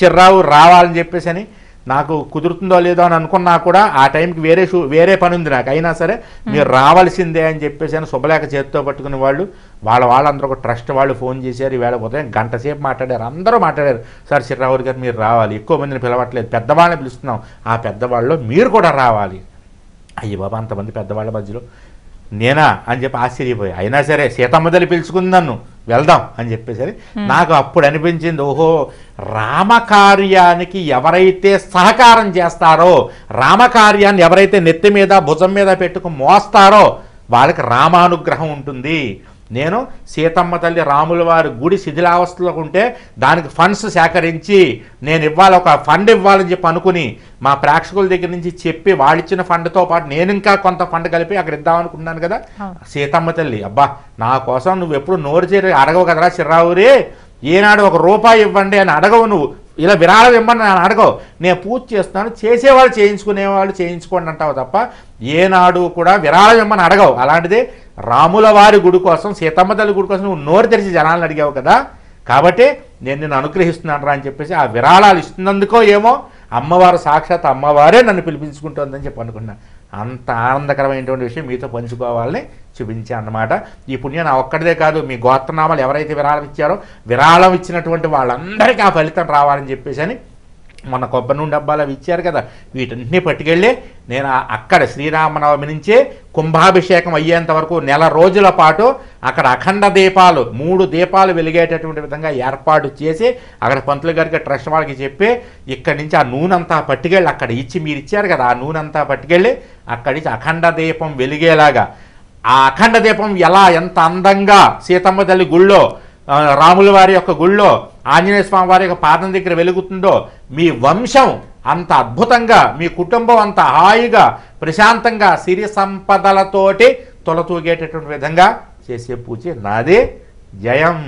చిర్రావు రావాలని చెప్పేసి అని నాకు కుదురుతుందో లేదో అని అనుకున్నా కూడా ఆ టైంకి వేరే పని ఉంది నాకు, అయినా సరే మీరు రావాల్సిందే అని చెప్పేసి అని శుభలేఖ చేతితో పట్టుకునే వాళ్ళందరూ ఒక ట్రస్ట్ వాళ్ళు ఫోన్ చేశారు. ఈవేళ ఉదయం గంట సేపు మాట్లాడారు, అందరూ మాట్లాడారు. సార్ చిర్రావు గారు మీరు రావాలి, ఎక్కువ మందిని పిలవట్లేదు, పెద్దవాళ్ళని పిలుస్తున్నాం, ఆ పెద్దవాళ్ళు మీరు కూడా రావాలి. అయ్యి బాబా అంతమంది పెద్దవాళ్ళ మధ్యలో నేనా అని చెప్పి ఆశ్చర్యపోయి, అయినా సరే సీతమ్మ తల్లి పిలుచుకుంది నన్ను, వెళ్దాం అని చెప్పేసరి నాకు అప్పుడు అనిపించింది, ఓహో రామకార్యానికి ఎవరైతే సహకారం చేస్తారో, రామకార్యాన్ని ఎవరైతే నెత్తి మీద భుజం మీద పెట్టుకుని మోస్తారో వాళ్ళకి రామానుగ్రహం ఉంటుంది. నేను సీతమ్మ తల్లి రాముల వారి గుడి శిథిలావస్థలో ఉంటే దానికి ఫండ్స్ సేకరించి నేను ఇవ్వాలి, ఒక ఫండ్ ఇవ్వాలని చెప్పి అనుకుని మా ప్రేక్షకుల దగ్గర నుంచి చెప్పి వాళ్ళిచ్చిన ఫండ్తో పాటు నేను ఇంకా కొంత ఫండ్ కలిపి అక్కడ ఇద్దామనుకున్నాను కదా. సీతమ్మ తల్లి అబ్బా నా కోసం నువ్వు ఎప్పుడు నోరు చేరి అడగవు కదరా చిర్రావురే, ఏనాడు ₹1 ఇవ్వండి అని అడగవు, నువ్వు ఇలా విరాళం ఇవ్వని నేను అడగవు, నేను పూజ చేస్తున్నాను, చేసేవాళ్ళు చేయించుకునేవాళ్ళు చేయించుకోండి అంటావు తప్ప ఏనాడు కూడా విరాళం ఇవ్వని అడగవు. అలాంటిదే రాముల వారి గుడి కోసం, సీతమ్మ తల్లి గుడి కోసం నువ్వు నోరు తెరిచి జనాలను అడిగావు కదా, కాబట్టి నేను నిన్ను అనుగ్రహిస్తున్నాను రా అని చెప్పేసి ఆ విరాళాలు ఇస్తున్నందుకో ఏమో అమ్మవారు సాక్షాత్ అమ్మవారే నన్ను పిలిపించుకుంటుందని చెప్పి అనుకున్నా. అంత ఆనందకరమైనటువంటి విషయం మీతో పంచుకోవాలని చూపించా అన్నమాట. ఈ పుణ్యం నా ఒక్కడిదే కాదు, మీ గోత్రనామాలు ఎవరైతే విరాళం ఇచ్చారో విరాళం ఇచ్చినటువంటి వాళ్ళందరికీ ఆ ఫలితం రావాలని చెప్పేసి అని మొన్న కొబ్బరి నూనె డబ్బాలు అవి ఇచ్చారు కదా, వీటన్నిటినీ పట్టుకెళ్ళి నేను అక్కడ శ్రీరామనవమి నుంచే కుంభాభిషేకం అయ్యేంత వరకు 1 రోజుల పాటు అక్కడ అఖండ దీపాలు 3 దీపాలు వెలిగేటటువంటి విధంగా ఏర్పాటు చేసి అక్కడ పంతులు గారికి ట్రస్ట్ వాళ్ళకి చెప్పి ఇక్కడి నుంచి ఆ నూనె అంతా పట్టుకెళ్ళి అక్కడ ఇచ్చి, మీరు ఇచ్చారు కదా ఆ నూనె అంతా పట్టుకెళ్ళి అక్కడి నుంచి అఖండ దీపం వెలిగేలాగా, ఆ అఖండ దీపం ఎంత అందంగా సీతమ్మ తల్లి గుళ్ళో, రాముల వారి యొక్క గుళ్ళో, ఆంజనేయ స్వామి వారి యొక్క పాదం దగ్గర వెలుగుతుందో మీ వంశం అంత అద్భుతంగా, మీ కుటుంబం అంత హాయిగా ప్రశాంతంగా సిరి సంపదలతోటి తొలతూగేటటువంటి విధంగా చేసే పూజ నాదే. జయం.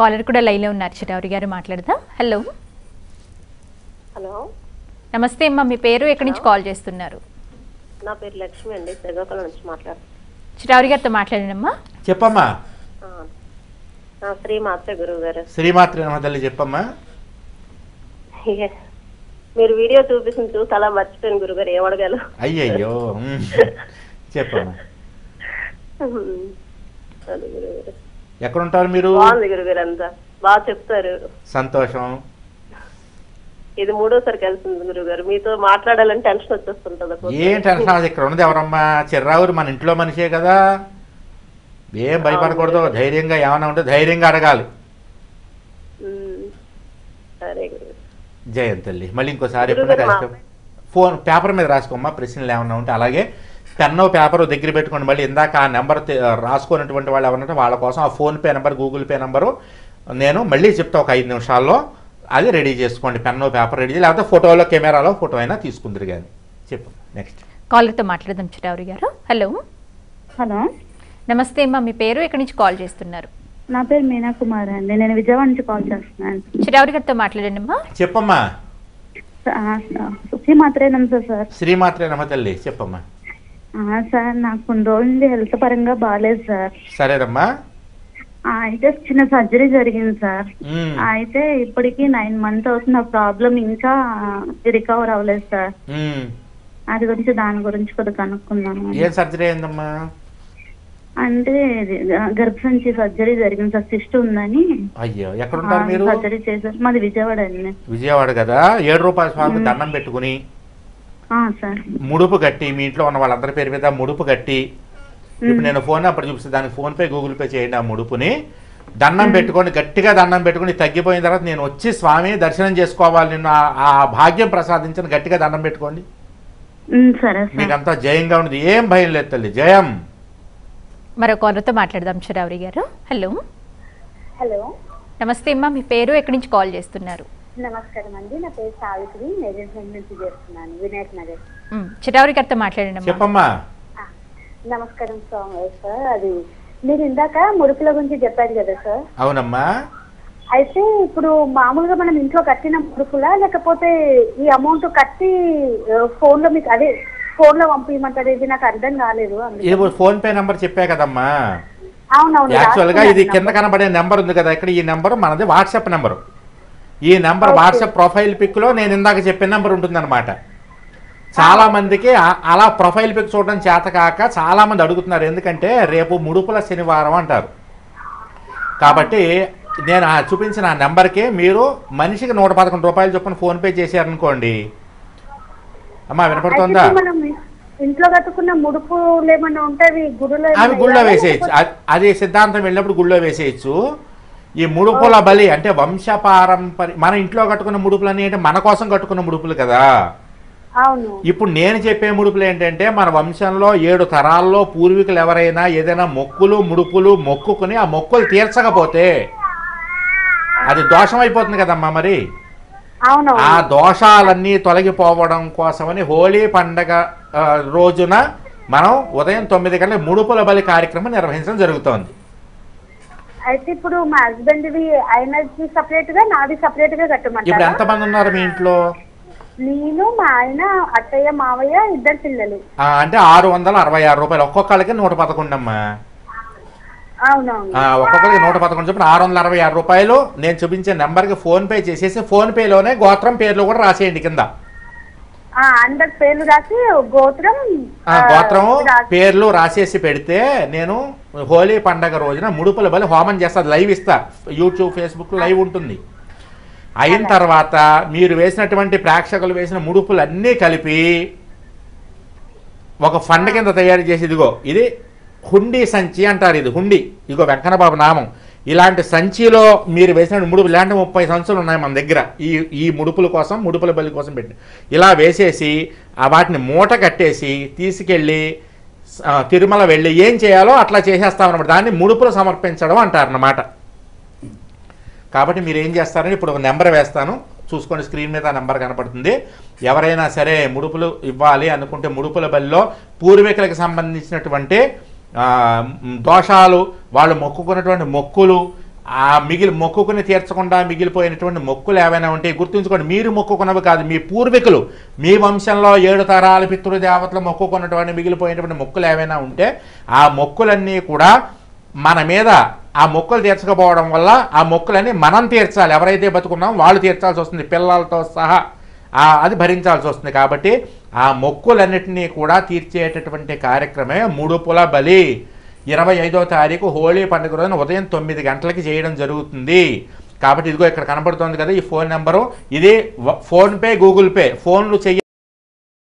కాలర్ కూడా లైన్లో ఉన్నారు, చిరావురి గారు మాట్లాడదాం. హలో హలో నమస్తే అమ్మా, మీ పేరు ఎక్కడి నుంచి కాల్ చేస్తున్నారు? నా పేరు లక్ష్మి అండి, శ్రీకాకుళం నుంచి మాట్లాడుతున్నాను. చిరావురి గారితో మాట్లాడినమ్మా. చెప్పమ్మా. శ్రీమాత్రే గురువు గారు. శ్రీమాత్రే నమ తల్లి, చెప్పమ్మా. మీరు వీడియో చూపిస్తుంది చూసి అలా మర్చిపోయాను గురుగారు, ఏమడగాలి. అయ్యయ్యో చెప్పమ్మా. ఎక్కడ ఉంటారు మీరు? బాగుంది గురుగారు, అంతా బాగా చెప్తారు. సంతోషం. ఇది 3వసారి కలిసింది గురుగారు, మీతో మాట్లాడాలని టెన్షన్ వచ్చేస్తుంటది. ఏం టెన్షన్? ఇక్కడ ఉన్నది ఎవరమ్మా? చిర్రావురు మన ఇంట్లో మనిషే కదా, ఏం భయపడకూడదు, ధైర్యంగా ఏమైనా ఉంటే ధైర్యంగా అడగాలి. జయంతల్లి మళ్ళీ ఇంకోసారి ఎప్పుడైనా ఫోన్ పేపర్ మీద రాసుకోమ్మా, ప్రశ్నలు ఏమన్నా ఉంటే. అలాగే పెన్ను పేపర్ దగ్గర పెట్టుకోండి. మళ్ళీ ఇందాక ఆ నెంబర్ రాసుకున్నటువంటి వాళ్ళు ఎవరంటే వాళ్ళ కోసం ఆ PhonePe number, Google pay number నేను మళ్ళీ చెప్తా ఒక 5 నిమిషాల్లో, అది రెడీ చేసుకోండి. పెన్ను పేపర్ రెడీ, లేకపోతే ఫోటోలో కెమెరాలో ఫోటో అయినా తీసుకుందరు కానీ. చెప్పు నెక్స్ట్. కాలర్తో మాట్లాడదాం చిరావురి గారు. హలో హలో నమస్తే అమ్మా, మీ పేరు ఎక్కడి నుంచి కాల్ చేస్తున్నారు? నా పేరు మీనా కుమార్ అండి, నేను విజయవాడ నుంచి కాల్ చేస్తున్నాను. చిరావురి గారితో మాట్లాడండి అమ్మా. చెప్పమ్మా. శ్రీమాత్రే నమస్తే సార్. శ్రీమాత్రే నమ తల్లి, చెప్పమ్మా. సార్ నాకు కొన్ని రోజుల నుండి హెల్త్ పరంగా బాగాలేదు సార్. సరేనమ్మా. అయితే చిన్న సర్జరీ జరిగింది సార్. అయితే ఇప్పటికి 9 months అవుతుంది, ఆ ప్రాబ్లం ఇంకా రికవర్ అవ్వలేదు సార్. అది గురించి దాని గురించి కొద్దిగా కనుక్కుందాము. ఏం సర్జరీ అయిందమ్మా? అంటే గర్భసంచి సర్జరీ జరిగింది సార్, సిస్ట్ ఉందని. అయ్యో, ఎక్కడ ఉంటారు మీరు? సర్జరీ చేశారు, మాది విజయవాడ అండి. విజయవాడ కదా. ₹7 స్వామికి దండం పెట్టుకుని ముడుపు కట్టి, మీ ఇంట్లో ఉన్న వాళ్ళందరి పేరు మీద ముడుపు కట్టి, ఇప్పుడు నేను ఫోన్ అప్పుడు చూపిస్తే దానికి ఫోన్పే గూగుల్ పే చేయండి. ఆ ముడుపుని దండం పెట్టుకొని గట్టిగా దండం పెట్టుకుని తగ్గిపోయిన తర్వాత నేను వచ్చి స్వామి దర్శనం చేసుకోవాలి, నిన్ను ఆ భాగ్యం ప్రసాదించని గట్టిగా దండం పెట్టుకోండి. మీకంతా జయంగా ఉండదు, ఏం భయం లేదు తల్లి. జయం. మరో కాలర్తో మాట్లాడదాం చిరావరి గారు. హలో హలో, నమస్తే అమ్మా, మీ పేరు ఎక్కడి నుంచి కాల్ చేస్తున్నారు? నమస్కారం అండి. నా పేరు సావిత్రి, మేనేజ్మెంట్ నుంచి చేస్తున్నాను, వినాయక్ నగర్. చిరావరి గారితో మాట్లాడండి. చెప్పమ్మా. నమస్కారం సార్. అది మీరు ఇందాక ముడుపుల గురించి చెప్పారు కదా సార్. అవునమ్మా. అయితే ఇప్పుడు మామూలుగా మనం ఇంట్లో కట్టిన ముడుపులా, లేకపోతే ఈ అమౌంట్ కట్టి ఫోన్ లో మీకు అదే ఫోన్ లో పంపించమంటారు? ఇది నాకు అర్థం కాలేదు. ఇది ఫోన్ పే నెంబర్ చెప్పా కదమ్మా. అవునవును. యాక్చువల్ గా ఇది కింద కనబడే నెంబర్ ఉంది కదా ఇక్కడ, ఈ నెంబర్ మనది వాట్సాప్ నెంబరు. ఈ నెంబర్ వాట్సాప్ ప్రొఫైల్ పిక్ లో నేను ఇందాక చెప్పిన నెంబర్ ఉంటుందన్నమాట. చాలా మందికి అలా ప్రొఫైల్ పిక్ చూడడం చేత కాక చాలా మంది అడుగుతున్నారు, ఎందుకంటే రేపు ముడుపుల శనివారం అంటారు. కాబట్టి నేను చూపించిన ఆ నెంబర్కి మీరు మనిషికి 111 రూపాయలు చొప్పున ఫోన్ పే చేశారనుకోండి. అమ్మా వినపడుతుందా? ఇంట్లో కట్టుకున్న ముడుపులు ఏమన్నా ఉంటాయి గుడిలో, అవి గుళ్ళో వేసేయచ్చు. అది సిద్ధాంతం వెళ్ళినప్పుడు గుళ్ళో వేసేయచ్చు. ఈ ముడుపుల బలి అంటే వంశపారంపర్య, మన ఇంట్లో కట్టుకున్న ముడుపులు అని అంటే మన కోసం కట్టుకున్న ముడుపులు కదా. ఇప్పుడు నేను చెప్పే ముడుపులు ఏంటంటే మన వంశంలో 7 తరాల్లో పూర్వీకులు ఎవరైనా ఏదైనా మొక్కులు ముడుపులు మొక్కుకుని ఆ మొక్కులు తీర్చకపోతే అది దోషం అయిపోతుంది కదమ్మా. మరి ఆ దోషాలన్నీ తొలగిపోవడం కోసమని హోలీ పండగ రోజున మనం ఉదయం 9 గంటల ముడుపుల బలి కార్యక్రమం నిర్వహించడం జరుగుతోంది. అయితే ఇప్పుడు మా హస్బెండ్ ఆయనది సపరేట్ గా, నాది సపరేట్ గా కట్టమంటారా? ఇప్పుడు ఎంతమంది ఉన్నారు మీ ఇంట్లో? నేను, మా ఆయన, అత్తయ్య, మావయ్య, 2 పిల్లలు. అంటే 666 రూపాయలు ఒక్కొక్కరికి 111 అమ్మా. ఒక్కొక్కరికి 111 చొప్పున 666 రూపాయలు నేను చూపించే నెంబర్కి ఫోన్ పే చేసేసి ఫోన్ పేలోనే గోత్రం పేర్లు కూడా రాసేయండి కింద. అందరి పేర్లు రాసి గోత్రం పేర్లు రాసేసి పెడితే నేను హోలీ పండగ రోజున ముడుపుల బలి హోమం చేస్తా, లైవ్ ఇస్తా. యూట్యూబ్ ఫేస్బుక్ లైవ్ ఉంటుంది. అయిన తర్వాత మీరు వేసినటువంటి ప్రేక్షకులు వేసిన ముడుపులు అన్నీ కలిపి ఒక ఫండ్ కింద తయారు చేసి, ఇదిగో ఇది హుండీ సంచి అంటారు. ఇది హుండీ, ఇదిగో వెంకన్నబాబు నామం. ఇలాంటి సంచిలో మీరు వేసిన ముడుపులు ఇలాంటి 30 సంచులు ఉన్నాయి మన దగ్గర. ఈ ముడుపుల కోసం, ముడుపుల బలి కోసం పెట్టి ఇలా వేసేసి వాటిని మూట కట్టేసి తీసుకెళ్ళి తిరుమల వెళ్ళి ఏం చేయాలో అట్లా చేసేస్తామన్నమాట. దాన్ని ముడుపులు సమర్పించడం అంటారన్నమాట. కాబట్టి మీరు ఏం చేస్తారని ఇప్పుడు ఒక నెంబర్ వేస్తాను, చూసుకోండి. స్క్రీన్ మీద ఆ నెంబర్ కనపడుతుంది. ఎవరైనా సరే ముడుపులు ఇవ్వాలి అనుకుంటే ముడుపుల బలిలో పూర్వీకులకు సంబంధించినటువంటి దోషాలు, వాళ్ళు మొక్కుకున్నటువంటి మొక్కులు, మొక్కుకుని తీర్చకుండా మిగిలిపోయినటువంటి మొక్కులు ఏవైనా ఉంటే గుర్తుంచుకోండి. మీరు మొక్కుకున్నవి కాదు, మీ పూర్వీకులు, మీ వంశంలో 7 తరాల పితృదేవతలు మొక్కుకున్నటువంటి మిగిలిపోయినటువంటి మొక్కులు ఏవైనా ఉంటే ఆ మొక్కులన్నీ కూడా మన మీద, ఆ మొక్కులు తీర్చకపోవడం వల్ల ఆ మొక్కులన్నీ మనం తీర్చాలి. ఎవరైతే బతుకున్నామో వాళ్ళు తీర్చాల్సి వస్తుంది, పిల్లలతో సహా అది భరించాల్సి వస్తుంది. కాబట్టి ఆ మొక్కులన్నిటినీ కూడా తీర్చేటటువంటి కార్యక్రమే ముడుపుల బలి. 25వ తారీఖు హోలీ పండుగ రోజున ఉదయం 9 గంటలకి చేయడం జరుగుతుంది. కాబట్టి ఇదిగో ఇక్కడ కనబడుతోంది కదా ఈ ఫోన్ నెంబరు. ఇది ఫోన్పే, గూగుల్ పే ఫోన్లు